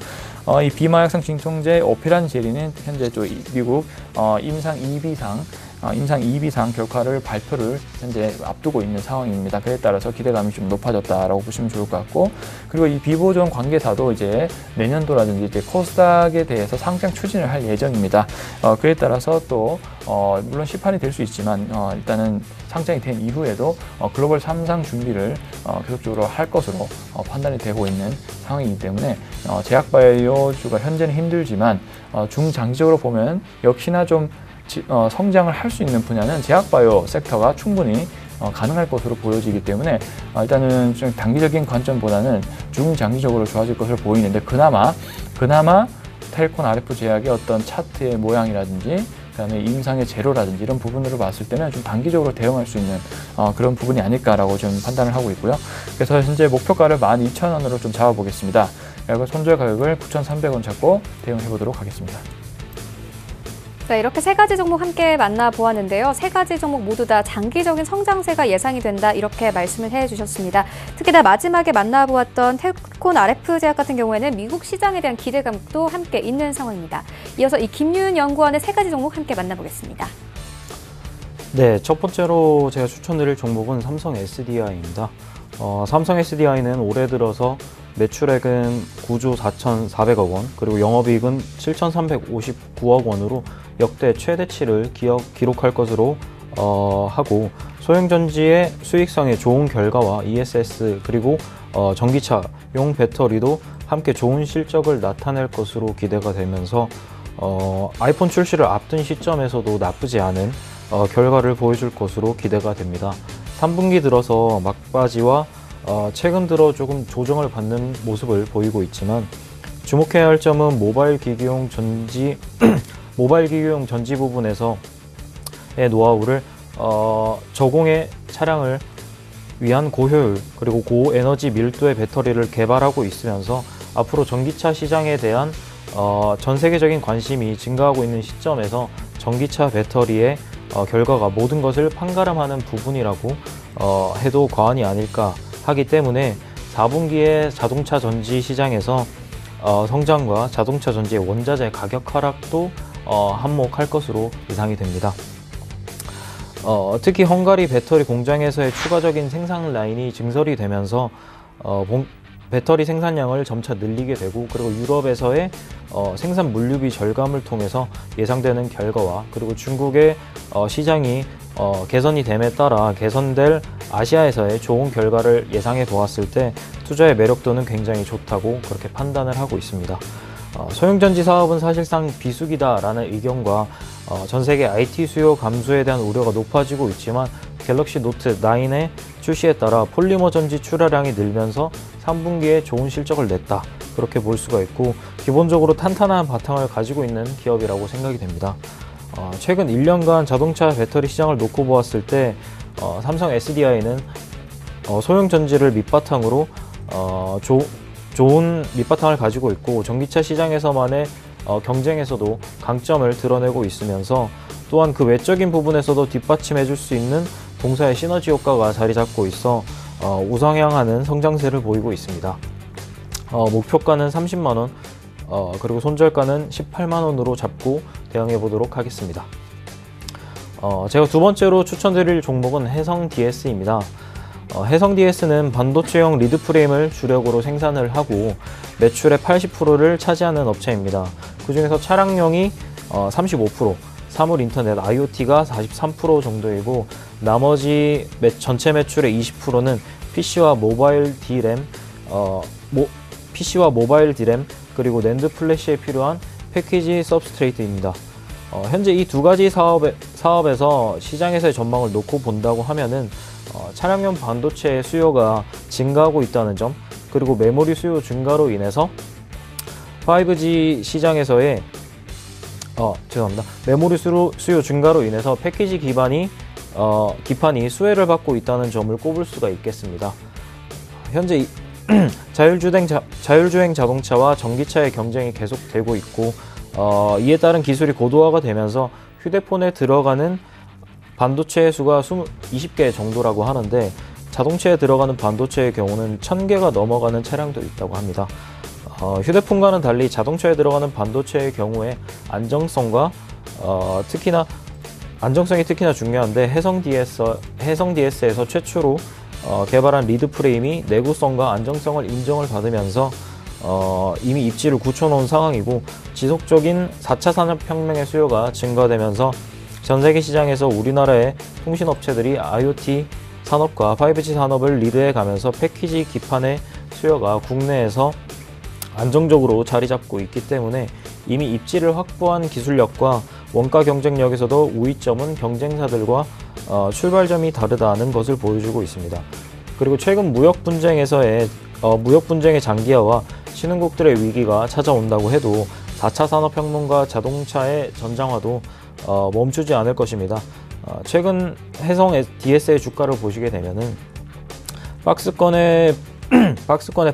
이 비마약성 진통제 오피란 젤리는 현재 또 미국 임상 2비상 결과를 발표를 현재 앞두고 있는 상황입니다. 그에 따라서 기대감이 좀 높아졌다라고 보시면 좋을 것 같고, 그리고 이 비보존 관계사도 이제 내년도라든지 이제 코스닥에 대해서 상장 추진을 할 예정입니다. 그에 따라서 또 물론 시판이 될 수 있지만 일단은 상장이 된 이후에도 글로벌 3상 준비를 계속적으로 할 것으로 판단이 되고 있는 상황이기 때문에 제약바이오주가 현재는 힘들지만 중장기적으로 보면 역시나 좀 성장을 할 수 있는 분야는 제약바이오 섹터가 충분히 가능할 것으로 보여지기 때문에 일단은 좀 단기적인 관점보다는 중장기적으로 좋아질 것으로 보이는데 그나마 텔콘 RF 제약의 어떤 차트의 모양이라든지 그다음에 임상의 재료라든지 이런 부분으로 봤을 때는 좀 단기적으로 대응할 수 있는 그런 부분이 아닐까라고 좀 판단을 하고 있고요. 그래서 현재 목표가를 12,000원으로 좀 잡아보겠습니다. 그리고 손절 가격을 9,300원 잡고 대응해 보도록 하겠습니다. 네, 이렇게 세 가지 종목 함께 만나보았는데요. 세 가지 종목 모두 다 장기적인 성장세가 예상이 된다 이렇게 말씀을 해주셨습니다. 특히나 마지막에 만나보았던 텔콘 RF 제약 같은 경우에는 미국 시장에 대한 기대감도 함께 있는 상황입니다. 이어서 이 김윤 연구원의 세 가지 종목 함께 만나보겠습니다. 네, 첫 번째로 제가 추천드릴 종목은 삼성 SDI입니다. 삼성 SDI는 올해 들어서 매출액은 9조 4,400억 원, 그리고 영업이익은 7,359억 원으로 역대 최대치를 기록할 것으로 하고, 소형전지의 수익성의 좋은 결과와 ESS 그리고 전기차용 배터리도 함께 좋은 실적을 나타낼 것으로 기대가 되면서 아이폰 출시를 앞둔 시점에서도 나쁘지 않은 결과를 보여줄 것으로 기대가 됩니다. 3분기 들어서 막바지와 최근 들어 조금 조정을 받는 모습을 보이고 있지만 주목해야 할 점은 모바일 기기용 전지 부분에서의 노하우를 저공해 차량을 위한 고효율 그리고 고에너지 밀도의 배터리를 개발하고 있으면서 앞으로 전기차 시장에 대한 전 세계적인 관심이 증가하고 있는 시점에서 전기차 배터리의 결과가 모든 것을 판가름하는 부분이라고 해도 과언이 아닐까 하기 때문에 4분기에 자동차 전지 시장에서 성장과 자동차 전지의 원자재 가격 하락도 한몫할 것으로 예상이 됩니다. 특히 헝가리 배터리 공장에서의 추가적인 생산 라인이 증설이 되면서 배터리 생산량을 점차 늘리게 되고, 그리고 유럽에서의 생산 물류비 절감을 통해서 예상되는 결과와 그리고 중국의 시장이 개선이 됨에 따라 개선될 아시아에서의 좋은 결과를 예상해 보았을 때 투자의 매력도는 굉장히 좋다고 그렇게 판단을 하고 있습니다. 소형전지 사업은 사실상 비수기다라는 의견과 전 세계 IT 수요 감소에 대한 우려가 높아지고 있지만 갤럭시 노트 9의 출시에 따라 폴리머 전지 출하량이 늘면서 3분기에 좋은 실적을 냈다, 그렇게 볼 수가 있고 기본적으로 탄탄한 바탕을 가지고 있는 기업이라고 생각이 됩니다. 최근 1년간 자동차 배터리 시장을 놓고 보았을 때 삼성 SDI는 소형전지를 밑바탕으로 좋은 밑바탕을 가지고 있고 전기차 시장에서만의 경쟁에서도 강점을 드러내고 있으면서 또한 그 외적인 부분에서도 뒷받침해 줄 수 있는 동사의 시너지 효과가 자리 잡고 있어 우상향하는 성장세를 보이고 있습니다. 목표가는 30만원, 그리고 손절가는 18만원으로 잡고 대응해 보도록 하겠습니다. 제가 두 번째로 추천드릴 종목은 해성DS입니다. 해성DS는 반도체용 리드 프레임을 주력으로 생산을 하고 매출의 80%를 차지하는 업체입니다. 그 중에서 차량용이 35%, 사물 인터넷, IoT가 43% 정도이고 나머지 전체 매출의 20%는 PC와 모바일 D램 그리고 낸드 플래시에 필요한 패키지 서브스트레이트입니다. 현재 이 두 가지 사업에서 시장에서의 전망을 놓고 본다고 하면은 차량용 반도체의 수요가 증가하고 있다는 점, 그리고 메모리 수요 증가로 인해서 5G 시장에서의 메모리 수요 증가로 인해서 패키지 기판이 수혜를 받고 있다는 점을 꼽을 수가 있겠습니다. 현재 자율주행 자동차와 전기차의 경쟁이 계속되고 있고 이에 따른 기술이 고도화가 되면서 휴대폰에 들어가는 반도체의 수가 20개 정도라고 하는데 자동차에 들어가는 반도체의 경우는 1000개가 넘어가는 차량도 있다고 합니다. 휴대폰과는 달리 자동차에 들어가는 반도체의 경우에 안정성이 특히나 중요한데 해성DS에서 최초로 개발한 리드 프레임이 내구성과 안정성을 인정을 받으면서 이미 입지를 굳혀놓은 상황이고 지속적인 4차 산업혁명의 수요가 증가되면서 전세계 시장에서 우리나라의 통신업체들이 IoT 산업과 5G 산업을 리드해 가면서 패키지 기판의 수요가 국내에서 안정적으로 자리 잡고 있기 때문에 이미 입지를 확보한 기술력과 원가 경쟁력에서도 우위점은 경쟁사들과 출발점이 다르다는 것을 보여주고 있습니다. 그리고 최근 무역 분쟁의 장기화와 신흥국들의 위기가 찾아온다고 해도 4차 산업혁명과 자동차의 전장화도 멈추지 않을 것입니다. 최근 해성 DS의 주가를 보시게 되면은 박스권의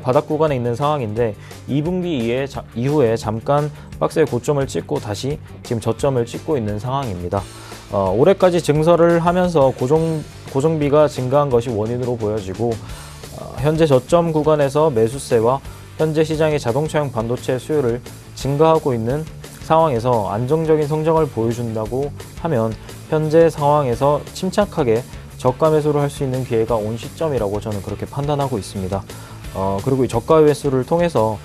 바닥 구간에 있는 상황인데 2분기 이후에 잠깐 박스의 고점을 찍고 다시 지금 저점을 찍고 있는 상황입니다. 올해까지 증설을 하면서 고정비가 증가한 것이 원인으로 보여지고 현재 저점 구간에서 매수세와 현재 시장의 자동차용 반도체 수요를 증가하고 있는 상황에서 안정적인 성장을 보여준다고 하면 현재 상황에서 침착하게 저가 매수를 할 수 있는 기회가 온 시점이라고 저는 그렇게 판단하고 있습니다. 그리고 이 저가 매수를 통해서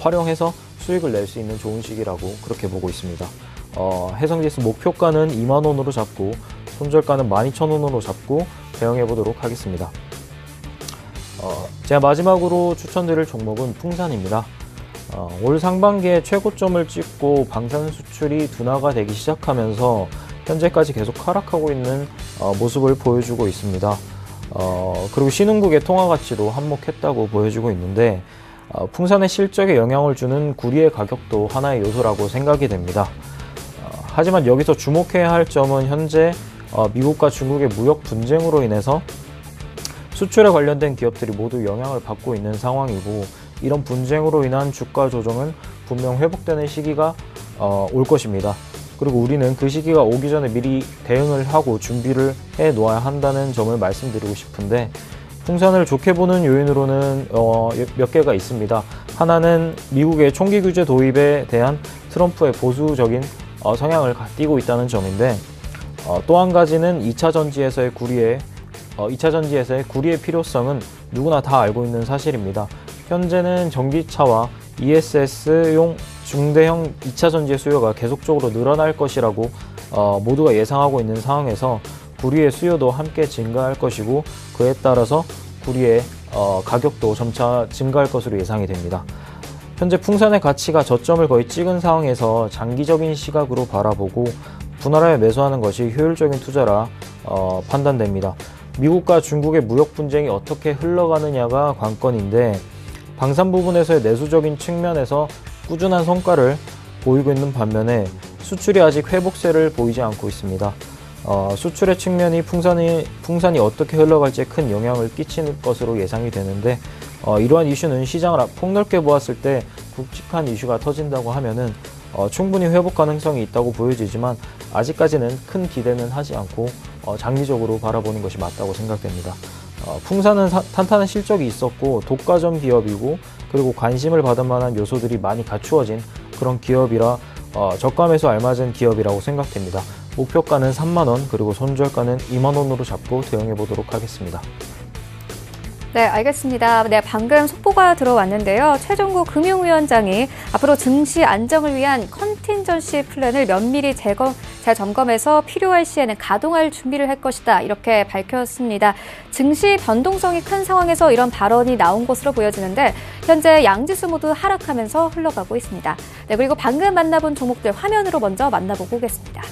활용해서 수익을 낼 수 있는 좋은 시기라고 그렇게 보고 있습니다. 해성지수 목표가는 2만원으로 잡고 손절가는 12,000원으로 잡고 대응해 보도록 하겠습니다. 제가 마지막으로 추천드릴 종목은 풍산입니다. 올 상반기에 최고점을 찍고 방산 수출이 둔화가 되기 시작하면서 현재까지 계속 하락하고 있는 모습을 보여주고 있습니다. 그리고 신흥국의 통화 가치도 한몫했다고 보여주고 있는데 풍산의 실적에 영향을 주는 구리의 가격도 하나의 요소라고 생각이 됩니다. 하지만 여기서 주목해야 할 점은 현재 미국과 중국의 무역 분쟁으로 인해서 수출에 관련된 기업들이 모두 영향을 받고 있는 상황이고 이런 분쟁으로 인한 주가 조정은 분명 회복되는 시기가 올 것입니다. 그리고 우리는 그 시기가 오기 전에 미리 대응을 하고 준비를 해 놓아야 한다는 점을 말씀드리고 싶은데 풍산을 좋게 보는 요인으로는 몇 개가 있습니다. 하나는 미국의 총기 규제 도입에 대한 트럼프의 보수적인 성향을 띠고 있다는 점인데 또 한 가지는 2차 전지에서의 구리의 필요성은 누구나 다 알고 있는 사실입니다. 현재는 전기차와 ESS용 중대형 2차 전지의 수요가 계속적으로 늘어날 것이라고 모두가 예상하고 있는 상황에서 구리의 수요도 함께 증가할 것이고 그에 따라서 구리의 가격도 점차 증가할 것으로 예상이 됩니다. 현재 풍산의 가치가 저점을 거의 찍은 상황에서 장기적인 시각으로 바라보고 분할하여 매수하는 것이 효율적인 투자라 판단됩니다. 미국과 중국의 무역 분쟁이 어떻게 흘러가느냐가 관건인데 방산 부분에서의 내수적인 측면에서 꾸준한 성과를 보이고 있는 반면에 수출이 아직 회복세를 보이지 않고 있습니다. 수출의 측면이 풍산이 어떻게 흘러갈지에 큰 영향을 끼칠 것으로 예상이 되는데 이러한 이슈는 시장을 폭넓게 보았을 때 굵직한 이슈가 터진다고 하면은 충분히 회복 가능성이 있다고 보여지지만 아직까지는 큰 기대는 하지 않고 장기적으로 바라보는 것이 맞다고 생각됩니다. 풍산은 탄탄한 실적이 있었고 독과점 기업이고 그리고 관심을 받을 만한 요소들이 많이 갖추어진 그런 기업이라 저가 매수 알맞은 기업이라고 생각됩니다. 목표가는 3만원 그리고 손절가는 2만원으로 잡고 대응해 보도록 하겠습니다. 네, 알겠습니다. 네, 방금 속보가 들어왔는데요. 최종국 금융위원장이 앞으로 증시 안정을 위한 컨틴전시 플랜을 면밀히 재점검해서 필요할 시에는 가동할 준비를 할 것이다. 이렇게 밝혔습니다. 증시 변동성이 큰 상황에서 이런 발언이 나온 것으로 보여지는데 현재 양지수 모두 하락하면서 흘러가고 있습니다. 네, 그리고 방금 만나본 종목들 화면으로 먼저 만나보고 오겠습니다.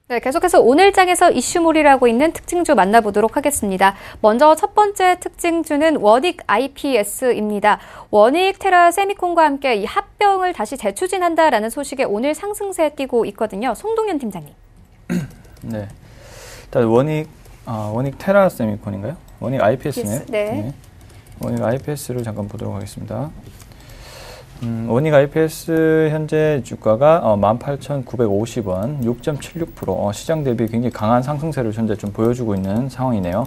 네, 계속해서 오늘 장에서 이슈몰이라고 있는 특징주 만나보도록 하겠습니다. 먼저 첫 번째 특징주는 원익 IPS입니다. 원익 테라 세미콘과 함께 이 합병을 다시 재추진한다라는 소식에 오늘 상승세에 띄고 있거든요. 송동현 팀장님. 네, 일단 원익 테라 세미콘인가요? 원익 IPS네요. 네. 원익 IPS를 잠깐 보도록 하겠습니다. 원익 IPS 현재 주가가 18,950원, 6.76%, 시장 대비 굉장히 강한 상승세를 현재 좀 보여주고 있는 상황이네요.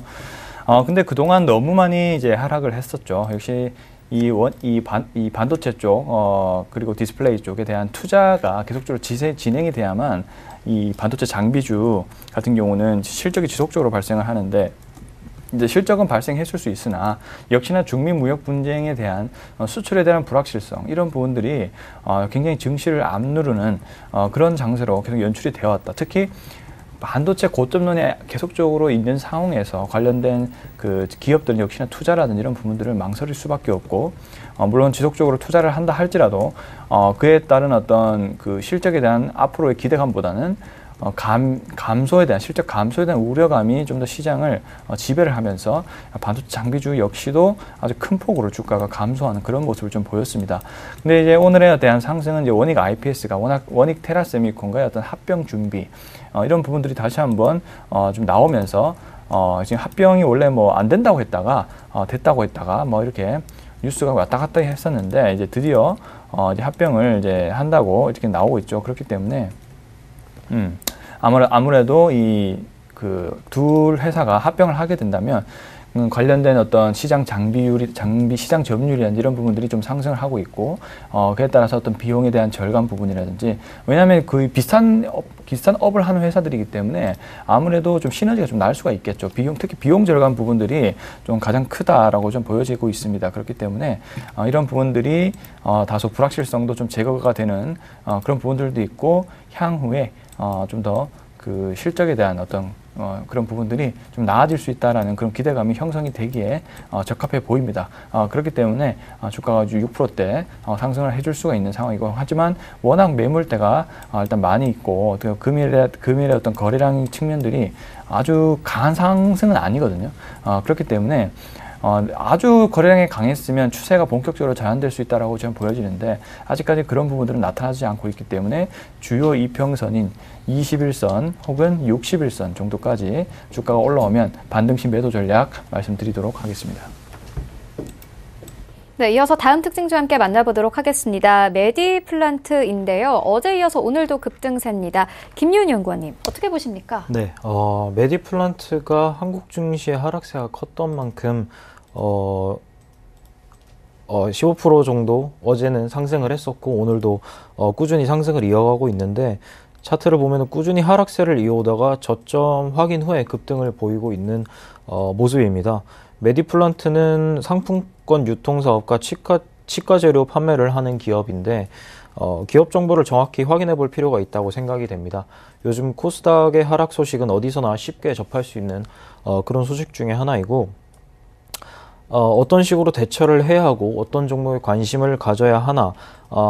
근데 그동안 너무 많이 이제 하락을 했었죠. 역시 이 반도체 쪽, 그리고 디스플레이 쪽에 대한 투자가 계속적으로 진행이 돼야만 이 반도체 장비주 같은 경우는 실적이 지속적으로 발생을 하는데, 이제 실적은 발생했을 수 있으나 역시나 중미 무역 분쟁에 대한 수출에 대한 불확실성, 이런 부분들이 굉장히 증시를 앞누르는 그런 장세로 계속 연출이 되어 왔다. 특히 반도체 고점론이 계속적으로 있는 상황에서 관련된 그 기업들은 역시나 투자라든지 이런 부분들을 망설일 수밖에 없고, 물론 지속적으로 투자를 한다 할지라도 그에 따른 어떤 그 실적에 대한 앞으로의 기대감보다는 감소에 대한, 실적 감소에 대한 우려감이 좀 더 시장을 지배를 하면서 반도체 장비주 역시도 아주 큰 폭으로 주가가 감소하는 그런 모습을 좀 보였습니다. 근데 이제 오늘에 대한 상승은 이제 원익 IPS가 원익 테라세미콘과의 어떤 합병 준비, 이런 부분들이 다시 한번 좀 나오면서 지금 합병이 원래 뭐 안 된다고 했다가 됐다고 했다가 뭐 이렇게 뉴스가 왔다 갔다 했었는데, 이제 드디어 이제 합병을 이제 한다고 이렇게 나오고 있죠. 그렇기 때문에 아무래도 이 그 둘 회사가 합병을 하게 된다면 관련된 어떤 시장 장비 시장 점유율이라든지 이런 부분들이 좀 상승을 하고 있고, 그에 따라서 어떤 비용에 대한 절감 부분이라든지, 왜냐하면 그 비슷한 업을 하는 회사들이기 때문에 아무래도 좀 시너지가 좀 날 수가 있겠죠. 특히 비용 절감 부분들이 좀 가장 크다라고 좀 보여지고 있습니다. 그렇기 때문에 이런 부분들이 다소 불확실성도 좀 제거가 되는 그런 부분들도 있고, 향후에 좀 더 그 실적에 대한 어떤 그런 부분들이 좀 나아질 수 있다라는 그런 기대감이 형성이 되기에 적합해 보입니다. 그렇기 때문에 주가가 6%대 상승을 해줄 수가 있는 상황이고, 하지만 워낙 매물대가 일단 많이 있고, 금일의 어떤 거래량 측면들이 아주 강한 상승은 아니거든요. 그렇기 때문에 아주 거래량이 강했으면 추세가 본격적으로 전환될 수 있다라고 저는 보여지는데, 아직까지 그런 부분들은 나타나지 않고 있기 때문에 주요 이평선인 21선 혹은 61선 정도까지 주가가 올라오면 반등시 매도 전략 말씀드리도록 하겠습니다. 네, 이어서 다음 특징주 함께 만나보도록 하겠습니다. 메디플란트인데요. 어제 이어서 오늘도 급등세입니다. 김윤 연구원님, 어떻게 보십니까? 네, 메디플란트가 한국 증시의 하락세가 컸던 만큼 15% 정도 어제는 상승을 했었고, 오늘도 꾸준히 상승을 이어가고 있는데, 차트를 보면 꾸준히 하락세를 이어오다가 저점 확인 후에 급등을 보이고 있는 모습입니다. 메디플란트는 상품권 유통사업과 치과 재료 판매를 하는 기업인데, 기업 정보를 정확히 확인해 볼 필요가 있다고 생각이 됩니다. 요즘 코스닥의 하락 소식은 어디서나 쉽게 접할 수 있는 그런 소식 중에 하나이고, 어떤 식으로 대처를 해야 하고 어떤 종목에 관심을 가져야 하나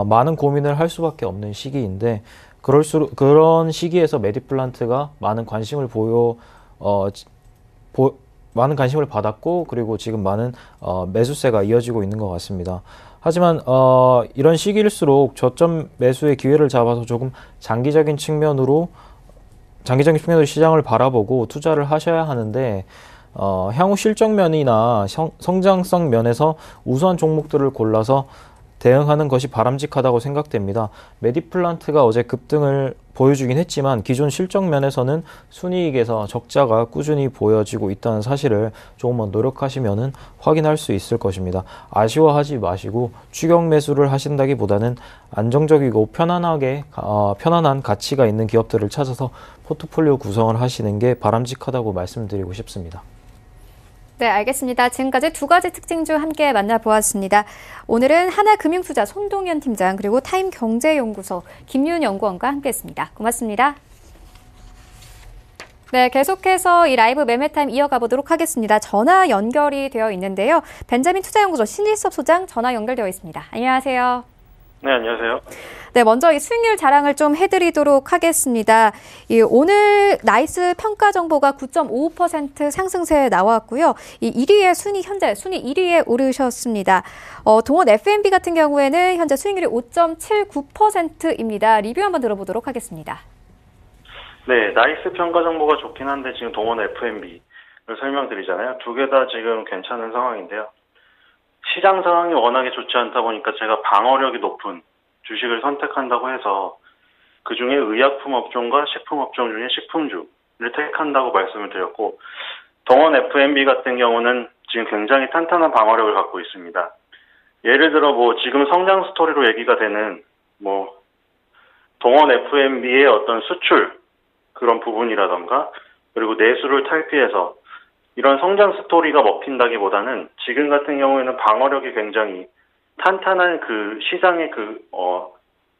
많은 고민을 할 수밖에 없는 시기인데, 그런 시기에서 메디플란트가 많은 관심을 많은 관심을 받았고, 그리고 지금 많은 매수세가 이어지고 있는 것 같습니다. 하지만 이런 시기일수록 저점 매수의 기회를 잡아서 조금 장기적인 측면으로 시장을 바라보고 투자를 하셔야 하는데, 향후 실적 면이나 성장성 면에서 우수한 종목들을 골라서 대응하는 것이 바람직하다고 생각됩니다. 메디플란트가 어제 급등을 보여주긴 했지만 기존 실적 면에서는 순이익에서 적자가 꾸준히 보여지고 있다는 사실을 조금만 노력하시면은 확인할 수 있을 것입니다. 아쉬워하지 마시고 추격 매수를 하신다기보다는 안정적이고 편안한 가치가 있는 기업들을 찾아서 포트폴리오 구성을 하시는 게 바람직하다고 말씀드리고 싶습니다. 네, 알겠습니다. 지금까지 두 가지 특징주 함께 만나보았습니다. 오늘은 하나금융투자 손동현 팀장, 그리고 타임경제연구소 김윤 연구원과 함께했습니다. 고맙습니다. 네, 계속해서 이 라이브 매매타임 이어가 보도록 하겠습니다. 전화 연결이 되어 있는데요. 벤자민 투자연구소 신일섭 소장 전화 연결되어 있습니다. 안녕하세요. 네, 안녕하세요. 네, 먼저 이 수익률 자랑을 좀 해드리도록 하겠습니다. 오늘 나이스 평가 정보가 9.55% 상승세 나왔고요. 이 1위에 현재 순위 1위에 오르셨습니다. 동원 F&B 같은 경우에는 현재 수익률이 5.79%입니다. 리뷰 한번 들어보도록 하겠습니다. 네, 나이스 평가 정보가 좋긴 한데 지금 동원 F&B를 설명드리잖아요. 두 개 다 지금 괜찮은 상황인데요. 시장 상황이 워낙에 좋지 않다 보니까 제가 방어력이 높은 주식을 선택한다고 해서 그중에 의약품 업종과 식품 업종 중에 식품주를 택한다고 말씀을 드렸고, 동원 F&B 같은 경우는 지금 굉장히 탄탄한 방어력을 갖고 있습니다. 예를 들어 뭐 지금 성장 스토리로 얘기가 되는 뭐 동원 F&B의 어떤 수출 그런 부분이라던가 그리고 내수를 탈피해서 이런 성장 스토리가 먹힌다기보다는 지금 같은 경우에는 방어력이 굉장히 탄탄한 그 시장의 그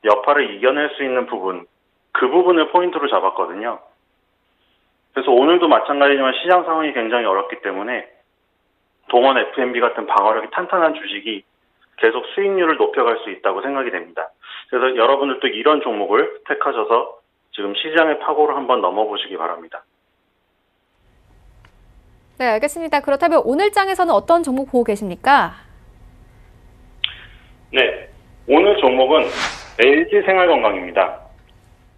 여파를 이겨낼 수 있는 부분, 그 부분을 포인트로 잡았거든요. 그래서 오늘도 마찬가지지만 시장 상황이 굉장히 어렵기 때문에 동원 F&B 같은 방어력이 탄탄한 주식이 계속 수익률을 높여갈 수 있다고 생각이 됩니다. 그래서 여러분들도 이런 종목을 택하셔서 지금 시장의 파고를 한번 넘어보시기 바랍니다. 네, 알겠습니다. 그렇다면 오늘 장에서는 어떤 종목 보고 계십니까? 네, 오늘 종목은 LG생활건강입니다.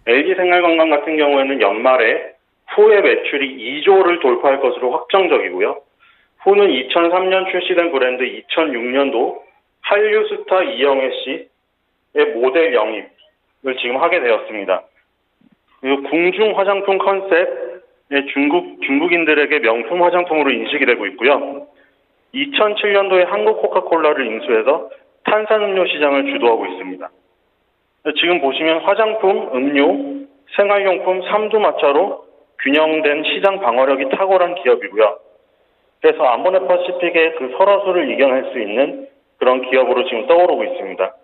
LG생활건강 같은 경우에는 연말에 후에 매출이 2조를 돌파할 것으로 확정적이고요. 후는 2003년 출시된 브랜드 2006년도 한류스타 이영애 씨의 모델 영입을 지금 하게 되었습니다. 그리고 궁중 화장품 컨셉의 중국인들에게 명품 화장품으로 인식이 되고 있고요. 2007년도에 한국 코카콜라를 인수해서 탄산음료 시장을 주도하고 있습니다. 지금 보시면 화장품, 음료, 생활용품, 삼두마차로 균형된 시장 방어력이 탁월한 기업이고요. 그래서 아모레퍼시픽의 그 설화수를 이겨낼 수 있는 그런 기업으로 지금 떠오르고 있습니다.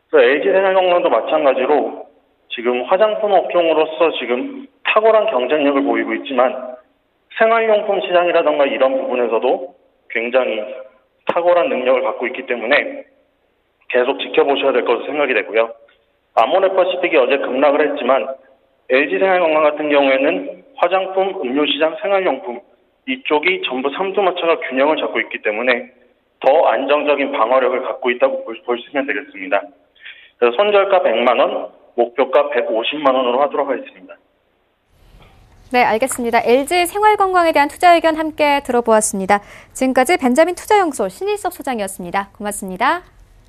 그래서 LG생활건강도 마찬가지로 지금 화장품 업종으로서 지금 탁월한 경쟁력을 보이고 있지만 생활용품 시장이라던가 이런 부분에서도 굉장히 탁월한 능력을 갖고 있기 때문에 계속 지켜보셔야 될 것으로 생각이 되고요. 아모레퍼시픽이 어제 급락을 했지만 LG생활건강 같은 경우에는 화장품, 음료시장, 생활용품 이쪽이 전부 삼두마차가 균형을 잡고 있기 때문에 더 안정적인 방어력을 갖고 있다고 보시면 되겠습니다. 그래서 손절가 100만 원, 목표가 150만 원으로 하도록 하겠습니다. 네, 알겠습니다. LG생활건강에 대한 투자 의견 함께 들어보았습니다. 지금까지 벤자민 투자연구소 신일섭 소장이었습니다. 고맙습니다.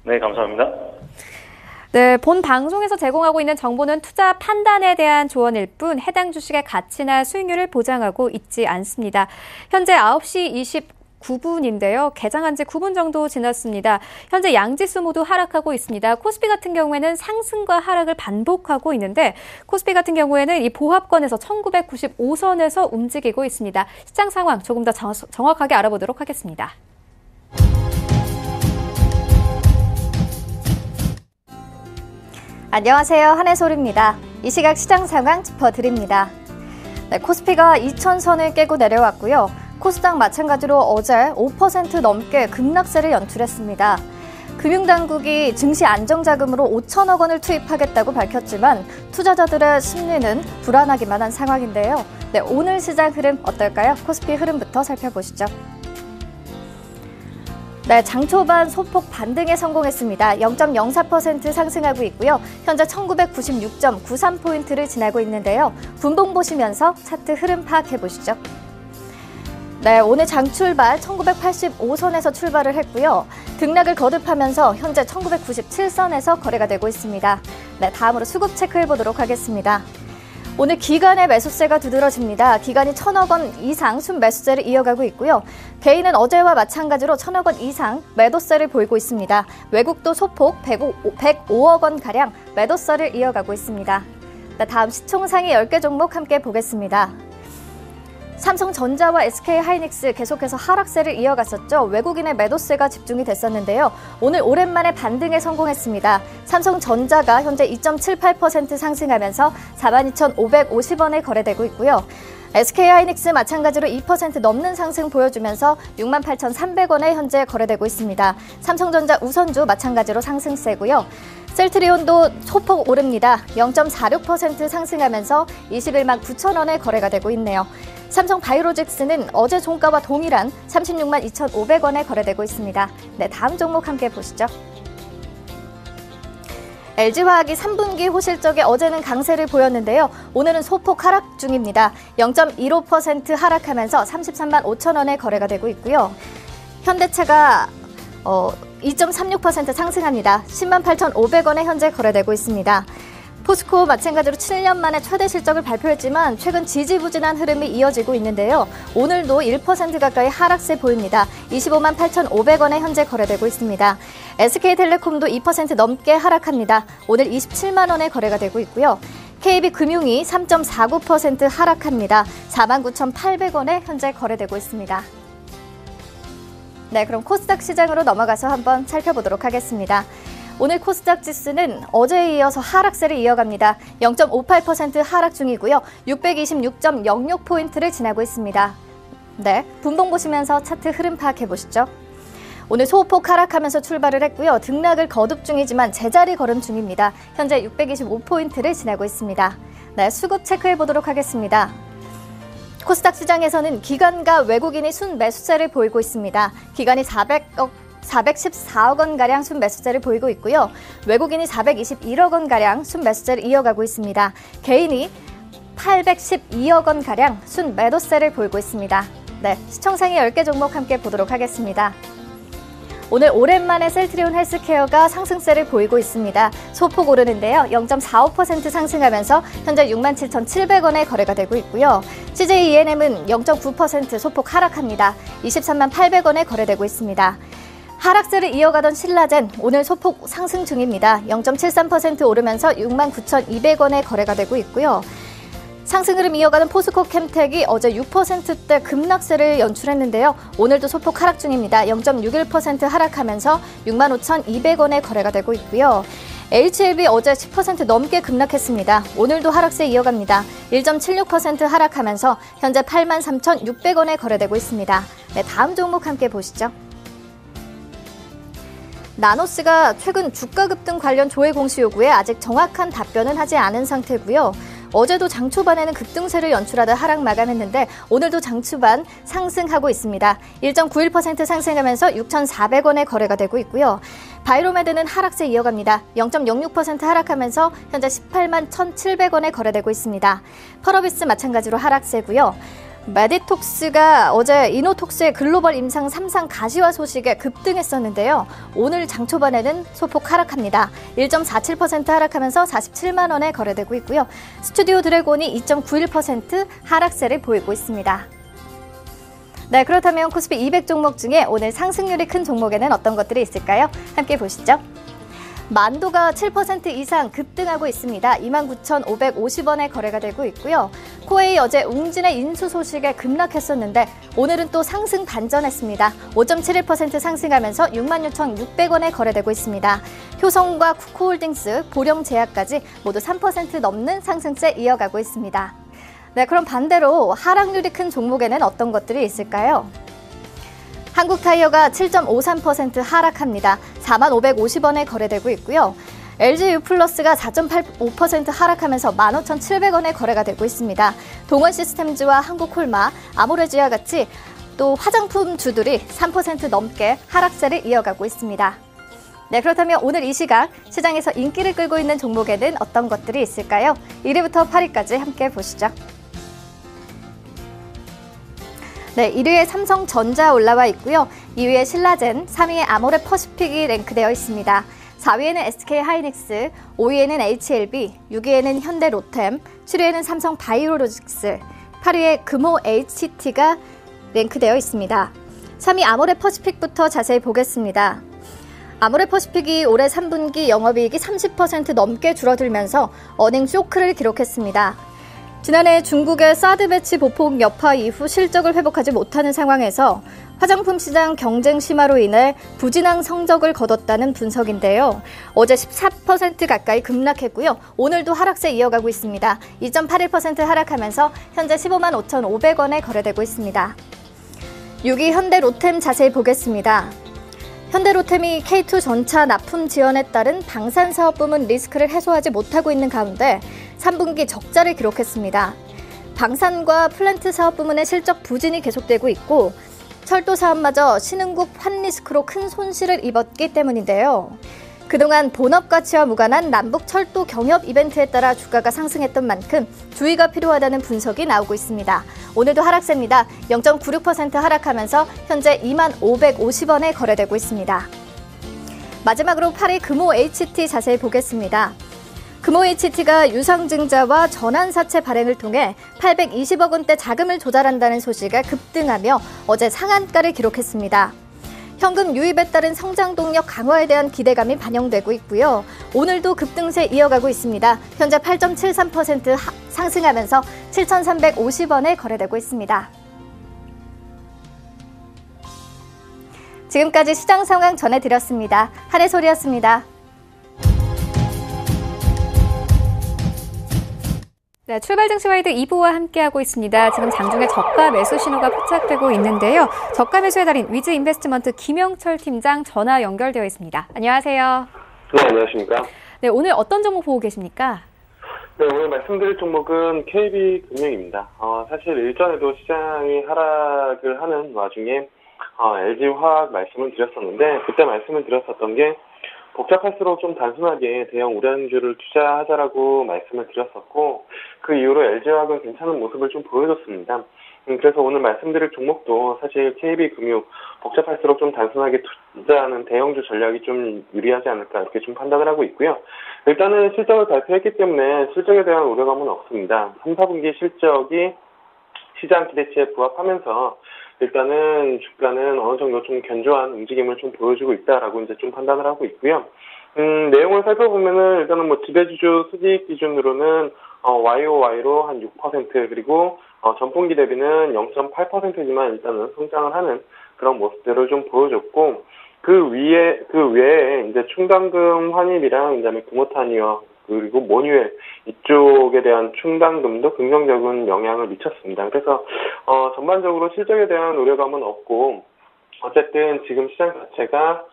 네, 감사합니다. 네, 본 방송에서 제공하고 있는 정보는 투자 판단에 대한 조언일 뿐 해당 주식의 가치나 수익률을 보장하고 있지 않습니다. 현재 9시 29분인데요. 개장한 지 9분 정도 지났습니다. 현재 양지수 모두 하락하고 있습니다. 코스피 같은 경우에는 상승과 하락을 반복하고 있는데 코스피 같은 경우에는 이 보합권에서 1995선에서 움직이고 있습니다. 시장 상황 조금 더 정확하게 알아보도록 하겠습니다. 안녕하세요. 한혜솔입니다. 이 시각 시장 상황 짚어드립니다. 네, 코스피가 2000선을 깨고 내려왔고요. 코스닥 마찬가지로 어제 5% 넘게 급락세를 연출했습니다. 금융당국이 증시 안정자금으로 5천억 원을 투입하겠다고 밝혔지만 투자자들의 심리는 불안하기만 한 상황인데요. 네, 오늘 시장 흐름 어떨까요? 코스피 흐름부터 살펴보시죠. 네, 장 초반 소폭 반등에 성공했습니다. 0.04% 상승하고 있고요. 현재 1996.93포인트를 지나고 있는데요. 분봉 보시면서 차트 흐름 파악해 보시죠. 네, 오늘 장 출발 1985선에서 출발을 했고요. 등락을 거듭하면서 현재 1997선에서 거래가 되고 있습니다. 네, 다음으로 수급 체크해 보도록 하겠습니다. 오늘 기관의 매수세가 두드러집니다. 기관이 1,000억 원 이상 순매수세를 이어가고 있고요. 개인은 어제와 마찬가지로 1,000억 원 이상 매도세를 보이고 있습니다. 외국도 소폭 105억 원가량 매도세를 이어가고 있습니다. 다음 시총상위 10개 종목 함께 보겠습니다. 삼성전자와 SK하이닉스 계속해서 하락세를 이어갔었죠. 외국인의 매도세가 집중이 됐었는데요. 오늘 오랜만에 반등에 성공했습니다. 삼성전자가 현재 2.78% 상승하면서 42,550원에 거래되고 있고요. SK하이닉스 마찬가지로 2% 넘는 상승 보여주면서 68,300원에 현재 거래되고 있습니다. 삼성전자 우선주 마찬가지로 상승세고요. 셀트리온도 소폭 오릅니다. 0.46% 상승하면서 21만 9천원에 거래가 되고 있네요. 삼성바이오로직스는 어제 종가와 동일한 36만 2,500원에 거래되고 있습니다. 네, 다음 종목 함께 보시죠. LG화학이 3분기 호실적에 어제는 강세를 보였는데요. 오늘은 소폭 하락 중입니다. 0.15% 하락하면서 33만 5천원에 거래가 되고 있고요. 현대차가 2.36% 상승합니다. 10만 8,500원에 현재 거래되고 있습니다. 포스코 마찬가지로 7년 만에 최대 실적을 발표했지만 최근 지지부진한 흐름이 이어지고 있는데요. 오늘도 1% 가까이 하락세 보입니다. 25만 8,500원에 현재 거래되고 있습니다. SK텔레콤도 2% 넘게 하락합니다. 오늘 27만 원에 거래가 되고 있고요. KB금융이 3.49% 하락합니다. 49,800원에 현재 거래되고 있습니다. 네, 그럼 코스닥 시장으로 넘어가서 한번 살펴보도록 하겠습니다. 오늘 코스닥 지수는 어제에 이어서 하락세를 이어갑니다. 0.58% 하락 중이고요. 626.06포인트를 지나고 있습니다. 네, 분봉 보시면서 차트 흐름 파악해 보시죠. 오늘 소폭 하락하면서 출발을 했고요. 등락을 거듭 중이지만 제자리 걸음 중입니다. 현재 625포인트를 지나고 있습니다. 네, 수급 체크해 보도록 하겠습니다. 코스닥 시장에서는 기관과 외국인이 순매수세를 보이고 있습니다. 기관이 414억 원가량 순매수세를 보이고 있고요. 외국인이 421억 원가량 순매수세를 이어가고 있습니다. 개인이 812억 원가량 순매도세를 보이고 있습니다. 네, 시청상위 10개 종목 함께 보도록 하겠습니다. 오늘 오랜만에 셀트리온 헬스케어가 상승세를 보이고 있습니다. 소폭 오르는데요. 0.45% 상승하면서 현재 67,700원에 거래가 되고 있고요. CJ ENM은 0.9% 소폭 하락합니다. 23만 800원에 거래되고 있습니다. 하락세를 이어가던 신라젠 오늘 소폭 상승 중입니다. 0.73% 오르면서 69,200원에 거래가 되고 있고요. 상승 흐름 이어가는 포스코 캠텍이 어제 6%대 급락세를 연출했는데요. 오늘도 소폭 하락 중입니다. 0.61% 하락하면서 65,200원에 거래가 되고 있고요. HLB 어제 10% 넘게 급락했습니다. 오늘도 하락세 이어갑니다. 1.76% 하락하면서 현재 83,600원에 거래되고 있습니다. 네, 다음 종목 함께 보시죠. 나노스가 최근 주가 급등 관련 조회 공시 요구에 아직 정확한 답변은 하지 않은 상태고요. 어제도 장 초반에는 급등세를 연출하다 하락 마감했는데 오늘도 장 초반 상승하고 있습니다. 1.91% 상승하면서 6,400원에 거래가 되고 있고요. 바이로메드는 하락세 이어갑니다. 0.06% 하락하면서 현재 18만 1,700원에 거래되고 있습니다. 펄어비스 마찬가지로 하락세고요. 메디톡스가 어제 이노톡스의 글로벌 임상 3상 가시화 소식에 급등했었는데요. 오늘 장 초반에는 소폭 하락합니다. 1.47% 하락하면서 47만 원에 거래되고 있고요. 스튜디오 드래곤이 2.91% 하락세를 보이고 있습니다. 네, 그렇다면 코스피 200 종목 중에 오늘 상승률이 큰 종목에는 어떤 것들이 있을까요? 함께 보시죠. 만도가 7% 이상 급등하고 있습니다. 29,550원에 거래가 되고 있고요. 코웨이 어제 웅진의 인수 소식에 급락했었는데 오늘은 또 상승 반전했습니다. 5.71% 상승하면서 66,600원에 거래되고 있습니다. 효성과 쿠코홀딩스, 보령제약까지 모두 3% 넘는 상승세 이어가고 있습니다. 네, 그럼 반대로 하락률이 큰 종목에는 어떤 것들이 있을까요? 한국타이어가 7.53% 하락합니다. 4550원에 거래되고 있고요. LG유플러스가 4.85% 하락하면서 15,700원에 거래가 되고 있습니다. 동원시스템즈와 한국콜마, 아모레지와 같이 또 화장품 주들이 3% 넘게 하락세를 이어가고 있습니다. 네, 그렇다면 오늘 이 시각 시장에서 인기를 끌고 있는 종목에는 어떤 것들이 있을까요? 1위부터 8위까지 함께 보시죠. 네, 1위에 삼성전자 올라와 있고요. 2위에 신라젠, 3위에 아모레 퍼시픽이 랭크되어 있습니다. 4위에는 SK하이닉스, 5위에는 HLB, 6위에는 현대로템, 7위에는 삼성바이오로직스, 8위에 금호 HT가 랭크되어 있습니다. 3위 아모레 퍼시픽부터 자세히 보겠습니다. 아모레 퍼시픽이 올해 3분기 영업이익이 30% 넘게 줄어들면서 어닝 쇼크를 기록했습니다. 지난해 중국의 사드 배치 보폭 여파 이후 실적을 회복하지 못하는 상황에서 화장품 시장 경쟁 심화로 인해 부진한 성적을 거뒀다는 분석인데요. 어제 14% 가까이 급락했고요. 오늘도 하락세 이어가고 있습니다. 2.81% 하락하면서 현재 15만 5,500원에 거래되고 있습니다. 6위 현대로템 자세히 보겠습니다. 현대로템이 K2 전차 납품 지연에 따른 방산사업 부문 리스크를 해소하지 못하고 있는 가운데 3분기 적자를 기록했습니다. 방산과 플랜트 사업 부문의 실적 부진이 계속되고 있고 철도 사업마저 신흥국 환리스크로 큰 손실을 입었기 때문인데요. 그동안 본업 가치와 무관한 남북 철도 경협 이벤트에 따라 주가가 상승했던 만큼 주의가 필요하다는 분석이 나오고 있습니다. 오늘도 하락세입니다. 0.96% 하락하면서 현재 25,550원에 거래되고 있습니다. 마지막으로 8위 금호 HT 자세히 보겠습니다. 금호HT가 유상증자와 전환사채 발행을 통해 820억 원대 자금을 조달한다는 소식에 급등하며 어제 상한가를 기록했습니다. 현금 유입에 따른 성장 동력 강화에 대한 기대감이 반영되고 있고요. 오늘도 급등세 이어가고 있습니다. 현재 8.73% 상승하면서 7,350원에 거래되고 있습니다. 지금까지 시장 상황 전해드렸습니다. 한혜솔이었습니다. 네, 출발 증시 와이드 2부와 함께하고 있습니다. 지금 장중에 저가 매수 신호가 포착되고 있는데요. 저가 매수의 달인 위즈 인베스트먼트 김영철 팀장 전화 연결되어 있습니다. 안녕하세요. 네, 안녕하십니까. 네, 오늘 어떤 종목 보고 계십니까? 네, 오늘 말씀드릴 종목은 KB금융입니다. 사실 일전에도 시장이 하락을 하는 와중에 LG화학 말씀을 드렸었는데, 그때 말씀을 드렸었던 게 복잡할수록 좀 단순하게 대형 우량주를 투자하자라고 말씀을 드렸었고, 그 이후로 LG화학은 괜찮은 모습을 좀 보여줬습니다. 그래서 오늘 말씀드릴 종목도 사실 KB금융 복잡할수록 좀 단순하게 투자하는 대형주 전략이 좀 유리하지 않을까 이렇게 좀 판단을 하고 있고요. 일단은 실적을 발표했기 때문에 실적에 대한 우려감은 없습니다. 3, 4분기 실적이 시장 기대치에 부합하면서 일단은 주가는 어느 정도 좀 견조한 움직임을 좀 보여주고 있다라고 이제 좀 판단을 하고 있고요. 내용을 살펴보면은 일단은 뭐 지배주주 수익 기준으로는 YOY로 한 6% 그리고 전분기 대비는 0.8%지만 일단은 성장을 하는 그런 모습들을 좀 보여줬고, 그 외에 이제 충당금 환입이랑 그다음에 금호탄이와 그리고 모뉴엘 이쪽에 대한 충당금도 긍정적인 영향을 미쳤습니다. 그래서 전반적으로 실적에 대한 우려감은 없고, 어쨌든 지금 시장 자체가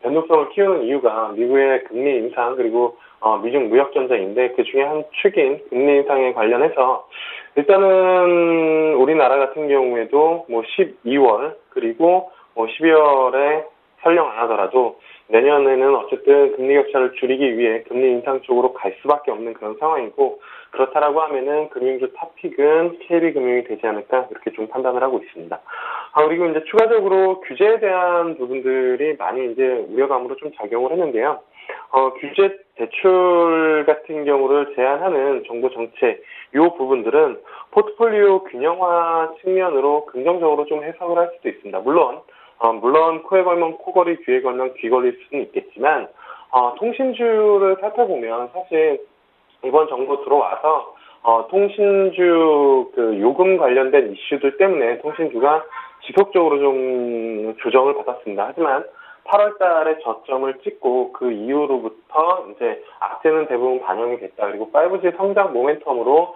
변동성을 키우는 이유가 미국의 금리 인상 그리고 미중 무역 전쟁인데, 그 중에 한 축인 금리 인상에 관련해서 일단은 우리나라 같은 경우에도 뭐 12월 그리고 뭐 12월에 설령 안 하더라도 내년에는 어쨌든 금리 격차를 줄이기 위해 금리 인상 쪽으로 갈 수밖에 없는 그런 상황이고, 그렇다라고 하면은 금융주 탑픽은 KB금융이 되지 않을까 이렇게 좀 판단을 하고 있습니다. 그리고 이제 추가적으로 규제에 대한 부분들이 많이 이제 우려감으로 좀 작용을 했는데요. 규제 대출 같은 경우를 제한하는 정부 정책 이 부분들은 포트폴리오 균형화 측면으로 긍정적으로 좀 해석을 할 수도 있습니다. 물론 코에 걸면 코걸이, 귀에 걸면 귀 걸릴 수는 있겠지만, 통신주를 살펴보면 사실 이번 정부 들어와서 통신주 그 요금 관련된 이슈들 때문에 통신주가 지속적으로 좀 조정을 받았습니다. 하지만 8월 달에 저점을 찍고 그 이후로부터 이제 악재는 대부분 반영이 됐다. 그리고 5G 성장 모멘텀으로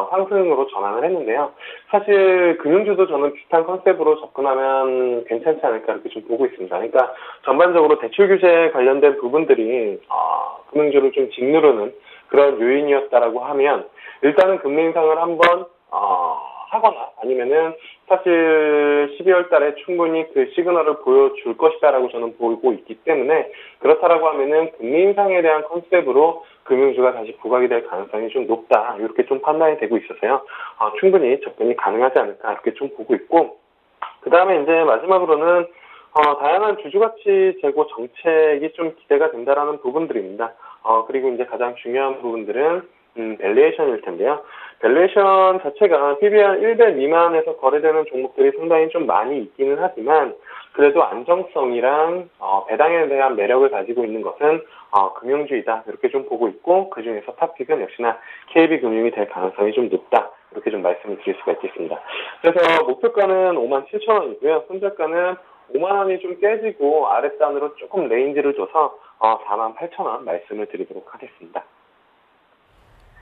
상승으로 전환을 했는데요. 사실 금융주도 저는 비슷한 컨셉으로 접근하면 괜찮지 않을까 이렇게 좀 보고 있습니다. 그러니까 전반적으로 대출 규제 관련된 부분들이 금융주를 좀 짓누르는 그런 요인이었다라고 하면, 일단은 금리 인상을 한번 하거나 아니면은 사실 12월 달에 충분히 그 시그널을 보여줄 것이다라고 저는 보고 있기 때문에, 그렇다라고 하면은 금리 인상에 대한 컨셉으로 금융주가 다시 부각이 될 가능성이 좀 높다 이렇게 좀 판단이 되고 있어서요. 충분히 접근이 가능하지 않을까 이렇게 좀 보고 있고, 그 다음에 이제 마지막으로는 다양한 주주가치 제고 정책이 좀 기대가 된다라는 부분들입니다. 그리고 이제 가장 중요한 부분들은 밸류에이션일 텐데요. 밸류에이션 자체가 PBR 1배 미만에서 거래되는 종목들이 상당히 좀 많이 있기는 하지만, 그래도 안정성이랑 배당에 대한 매력을 가지고 있는 것은 금융주이다 이렇게 좀 보고 있고, 그 중에서 탑픽은 역시나 KB금융이 될 가능성이 좀 높다 이렇게 좀 말씀을 드릴 수가 있겠습니다. 그래서 목표가는 57,000원이고요. 손절가는 5만 원이 좀 깨지고 아랫단으로 조금 레인지를 줘서 48,000원 말씀을 드리도록 하겠습니다.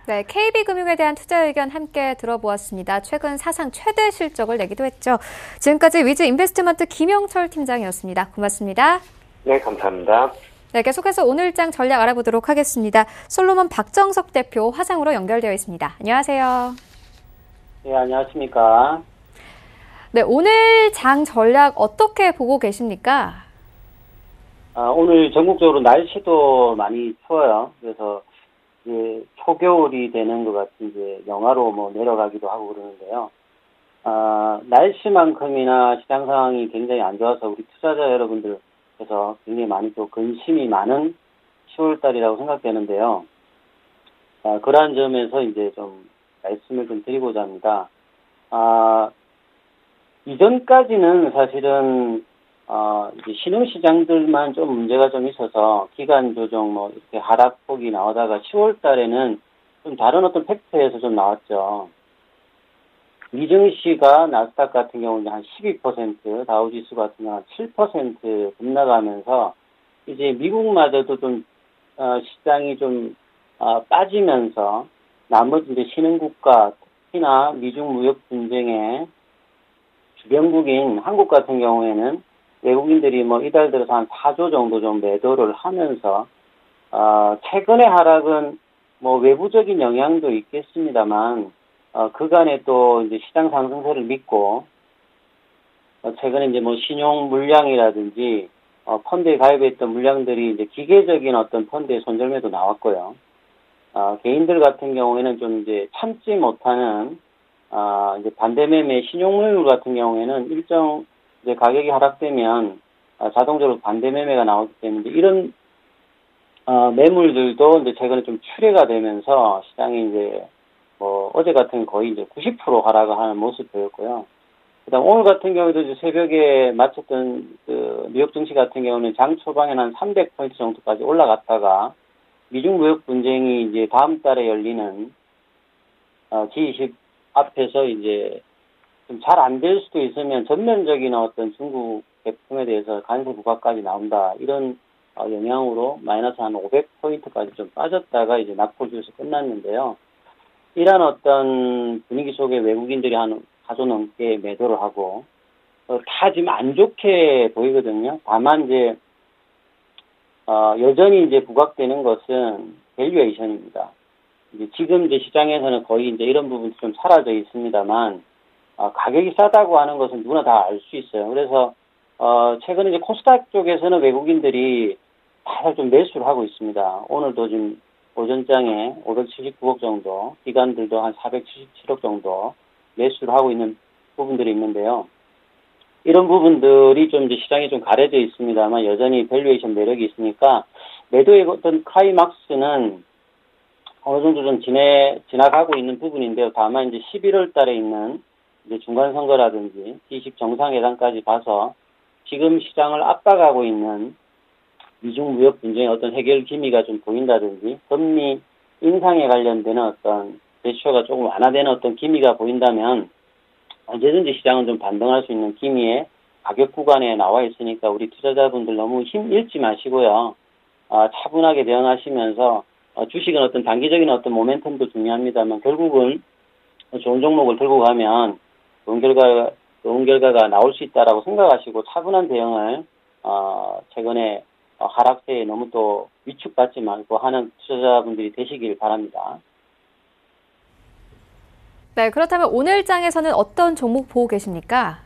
네, KB금융에 대한 투자 의견 함께 들어보았습니다. 최근 사상 최대 실적을 내기도 했죠. 지금까지 위즈 인베스트먼트 김영철 팀장이었습니다. 고맙습니다. 네, 감사합니다. 네, 계속해서 오늘장 전략 알아보도록 하겠습니다. 솔로몬 박정석 대표 화상으로 연결되어 있습니다. 안녕하세요. 네, 안녕하십니까. 네, 오늘 장 전략 어떻게 보고 계십니까? 오늘 전국적으로 날씨도 많이 추워요. 그래서 이제 초겨울이 되는 것 같은 이제 영하로 뭐 내려가기도 하고 그러는데요. 날씨만큼이나 시장 상황이 굉장히 안 좋아서 우리 투자자 여러분들께서 굉장히 많이 또 근심이 많은 10월 달이라고 생각되는데요. 그러한 점에서 이제 좀 말씀을 좀 드리고자 합니다. 이전까지는 사실은 이제 신흥시장들만 좀 문제가 좀 있어서 기간 조정 뭐 이렇게 하락폭이 나오다가 10월 달에는 좀 다른 어떤 팩터에서 좀 나왔죠. 미증시가 나스닥 같은 경우는 한 12%, 다우지수 같은 경우는 한 7% 급락하면서 이제 미국마저도 좀 시장이 좀 빠지면서 나머지 이제 신흥국가, 특히나 미중 무역 분쟁의 주변국인 한국 같은 경우에는 외국인들이 뭐 이달 들어서 한 4조 정도 좀 매도를 하면서 최근의 하락은 뭐 외부적인 영향도 있겠습니다만 그간에 또 이제 시장 상승세를 믿고 최근에 이제 뭐 신용 물량이라든지 펀드에 가입했던 물량들이 이제 기계적인 어떤 펀드의 손절매도 나왔고요. 개인들 같은 경우에는 좀 이제 참지 못하는 이제 반대매매 신용물 같은 경우에는 일정 이제 가격이 하락되면 자동적으로 반대매매가 나오기 때문에 이런 매물들도 이제 최근에 좀 출회가 되면서 시장이 이제 뭐 어제 같은 거의 이제 90% 하락을 하는 모습 보였고요. 그다음 오늘 같은 경우에도 이제 새벽에 마쳤던 그 뉴욕 증시 같은 경우는 장 초반에는 한 300포인트 정도까지 올라갔다가 미중 무역 분쟁이 이제 다음 달에 열리는 G20 앞에서 이제 좀 잘 안 될 수도 있으면 전면적인 어떤 중국 제품에 대해서 관세 부과까지 나온다. 이런 영향으로 마이너스 한 500포인트까지 좀 빠졌다가 이제 낙폭주에서 끝났는데요. 이런 어떤 분위기 속에 외국인들이 한 4조 넘게 매도를 하고 다 지금 안 좋게 보이거든요. 다만 이제 여전히 이제 부각되는 것은 밸류에이션입니다. 이제 지금 이제 시장에서는 거의 이제 이런 부분이 좀 사라져 있습니다만 가격이 싸다고 하는 것은 누구나 다 알 수 있어요. 그래서 최근에 이제 코스닥 쪽에서는 외국인들이 다들 좀 매수를 하고 있습니다. 오늘도 지금 오전장에 579억 정도, 기관들도 한 477억 정도 매수를 하고 있는 부분들이 있는데요. 이런 부분들이 좀 이제 시장에 좀 가려져 있습니다만 여전히 밸류에이션 매력이 있으니까 매도의 어떤 클라이막스는 어느 정도 좀 지나가고 있는 부분인데요. 다만 이제 11월 달에 있는 이제 중간선거라든지 G20 정상회담까지 봐서 지금 시장을 압박하고 있는 미중 무역 분쟁의 어떤 해결 기미가 좀 보인다든지 금리 인상에 관련되는 어떤 레시오가 조금 완화되는 어떤 기미가 보인다면 언제든지 시장은 좀 반등할 수 있는 기미의 가격 구간에 나와 있으니까 우리 투자자분들 너무 힘 잃지 마시고요. 차분하게 대응하시면서 주식은 어떤 단기적인 어떤 모멘텀도 중요합니다만 결국은 좋은 종목을 들고 가면 좋은 결과가 나올 수 있다라고 생각하시고 차분한 대응을 최근에 하락세에 너무 또 위축받지 말고 하는 투자자분들이 되시길 바랍니다. 네, 그렇다면 오늘 장에서는 어떤 종목 보고 계십니까?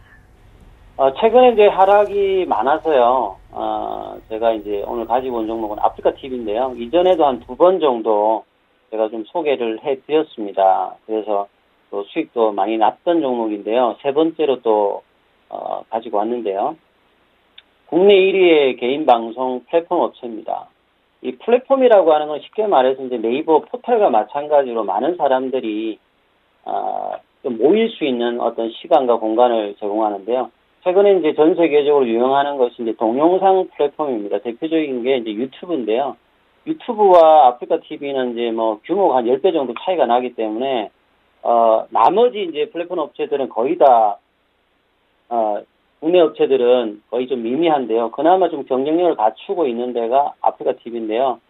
최근에 이제 하락이 많아서요. 제가 이제 오늘 가지고 온 종목은 아프리카 TV인데요. 이전에도 한 2번 정도 제가 좀 소개를 해드렸습니다. 그래서 또 수익도 많이 났던 종목인데요. 3번째로 또 가지고 왔는데요. 국내 1위의 개인 방송 플랫폼 업체입니다. 이 플랫폼이라고 하는 건 쉽게 말해서 이제 네이버 포털과 마찬가지로 많은 사람들이 좀 모일 수 있는 어떤 시간과 공간을 제공하는데요. 최근에 이제 전 세계적으로 유행하는 것이 이제 동영상 플랫폼입니다. 대표적인 게 이제 유튜브인데요. 유튜브와 아프리카 TV는 이제 뭐 규모가 한 10배 정도 차이가 나기 때문에 나머지 이제 플랫폼 업체들은 거의 다 국내 업체들은 거의 좀 미미한데요. 그나마 좀 경쟁력을 갖추고 있는 데가 아프리카 TV인데요.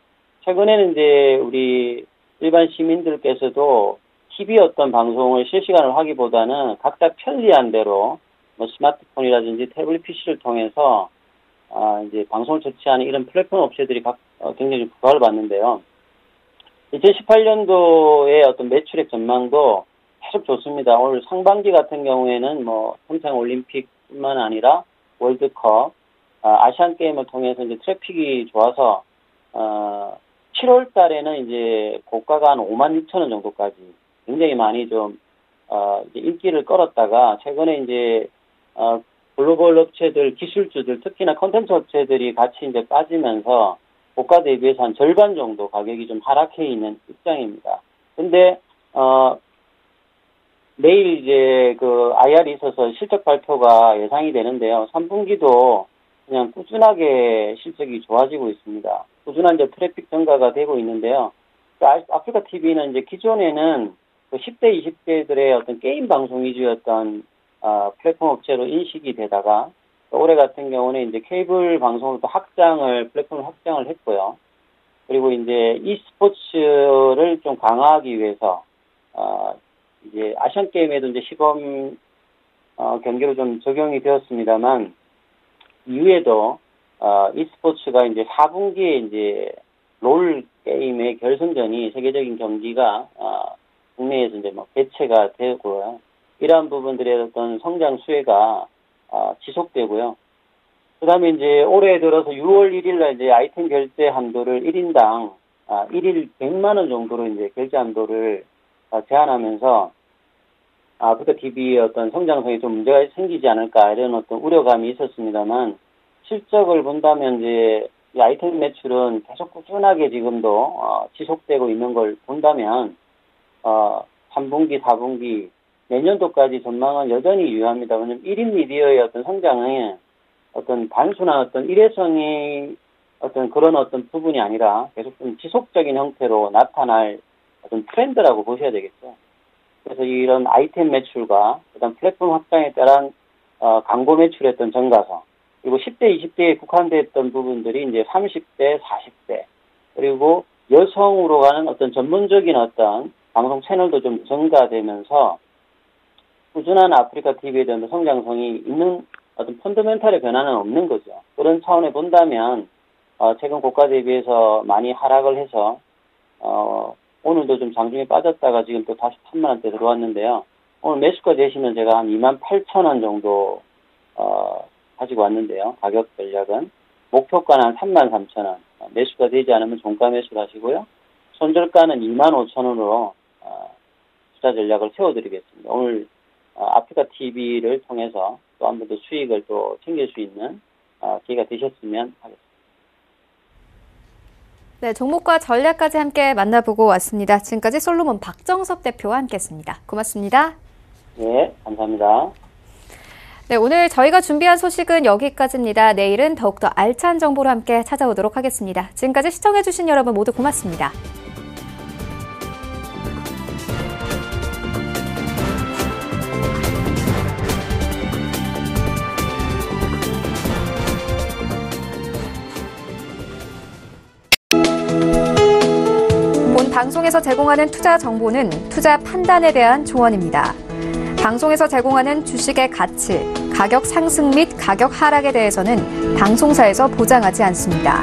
최근에는 이제 우리 일반 시민들께서도 TV 어떤 방송을 실시간으로 하기보다는 각자 편리한 대로 뭐 스마트폰이라든지 태블릿 PC를 통해서 이제 방송을 채취하는 이런 플랫폼 업체들이 굉장히 부각을 받는데요. 2018년도의 어떤 매출액 전망도 계속 좋습니다. 오늘 상반기 같은 경우에는 뭐 평창 올림픽뿐만 아니라 월드컵, 아시안 게임을 통해서 이제 트래픽이 좋아서 7월 달에는 이제 고가가 한 56,000원 정도까지 굉장히 많이 좀 이제 인기를 끌었다가 최근에 이제 글로벌 업체들, 기술주들, 특히나 컨텐츠 업체들이 같이 이제 빠지면서 고가 대비해서 한 절반 정도 가격이 좀 하락해 있는 입장입니다. 근데 내일 이제 그 IR이 있어서 실적 발표가 예상이 되는데요. 3분기도 그냥 꾸준하게 실적이 좋아지고 있습니다. 꾸준한 이제 트래픽 증가가 되고 있는데요. 아프리카 TV는 이제 기존에는 그 10대, 20대들의 어떤 게임 방송 위주였던 플랫폼 업체로 인식이 되다가 올해 같은 경우는 이제 케이블 방송으로 또 플랫폼을 확장을 했고요. 그리고 이제 e스포츠를 좀 강화하기 위해서 이제 아시안 게임에도 이제 시범 경기로 좀 적용이 되었습니다만 이후에도 e스포츠가 이제 4분기에 이제 롤 게임의 결승전이 세계적인 경기가 국내에서 이제 뭐 개최가 되고요. 이러한 부분들의 어떤 성장 수혜가 지속되고요. 그다음에 이제 올해 들어서 6월 1일 날 이제 아이템 결제 한도를 1인당 1일 100만 원 정도로 이제 결제 한도를 제한하면서 아프리카 TV의 어떤 성장성에 좀 문제가 생기지 않을까 이런 어떤 우려감이 있었습니다만 실적을 본다면 이제 이 아이템 매출은 계속 꾸준하게 지금도 지속되고 있는 걸 본다면 3분기, 4분기 내년도까지 전망은 여전히 유효합니다. 왜냐하면 1인 미디어의 어떤 성장은 어떤 단순한 어떤 일회성이 어떤 그런 어떤 부분이 아니라 계속 좀 지속적인 형태로 나타날 어떤 트렌드라고 보셔야 되겠죠. 그래서 이런 아이템 매출과 그다음 플랫폼 확장에 따른 광고 매출의 어떤 증가성 그리고 10대, 20대에 국한됐던 부분들이 이제 30대, 40대 그리고 여성으로 가는 어떤 전문적인 어떤 방송 채널도 좀 증가되면서 꾸준한 아프리카 TV에 대한 성장성이 있는 어떤 펀더멘탈의 변화는 없는 거죠. 그런 차원에 본다면 최근 고가 대비해서 많이 하락을 해서 오늘도 좀 장중에 빠졌다가 지금 또 다시 3만 원대 들어왔는데요. 오늘 매수가 되시면 제가 한 28,000원 정도 가지고 왔는데요. 가격 전략은 목표가는 한 33,000원. 매수가 되지 않으면 종가 매수를 하시고요. 손절가는 25,000원으로 투자 전략을 세워드리겠습니다. 오늘 아프리카 TV를 통해서 또 한 번 더 수익을 또 챙길 수 있는 기회가 되셨으면 하겠습니다. 네, 종목과 전략까지 함께 만나보고 왔습니다. 지금까지 솔로몬 박정섭 대표와 함께했습니다. 고맙습니다. 네, 감사합니다. 네, 오늘 저희가 준비한 소식은 여기까지입니다. 내일은 더욱더 알찬 정보로 함께 찾아오도록 하겠습니다. 지금까지 시청해주신 여러분 모두 고맙습니다. 본 방송에서 제공하는 투자 정보는 투자 판단에 대한 조언입니다. 방송에서 제공하는 주식의 가치, 가격 상승 및 가격 하락에 대해서는 방송사에서 보장하지 않습니다.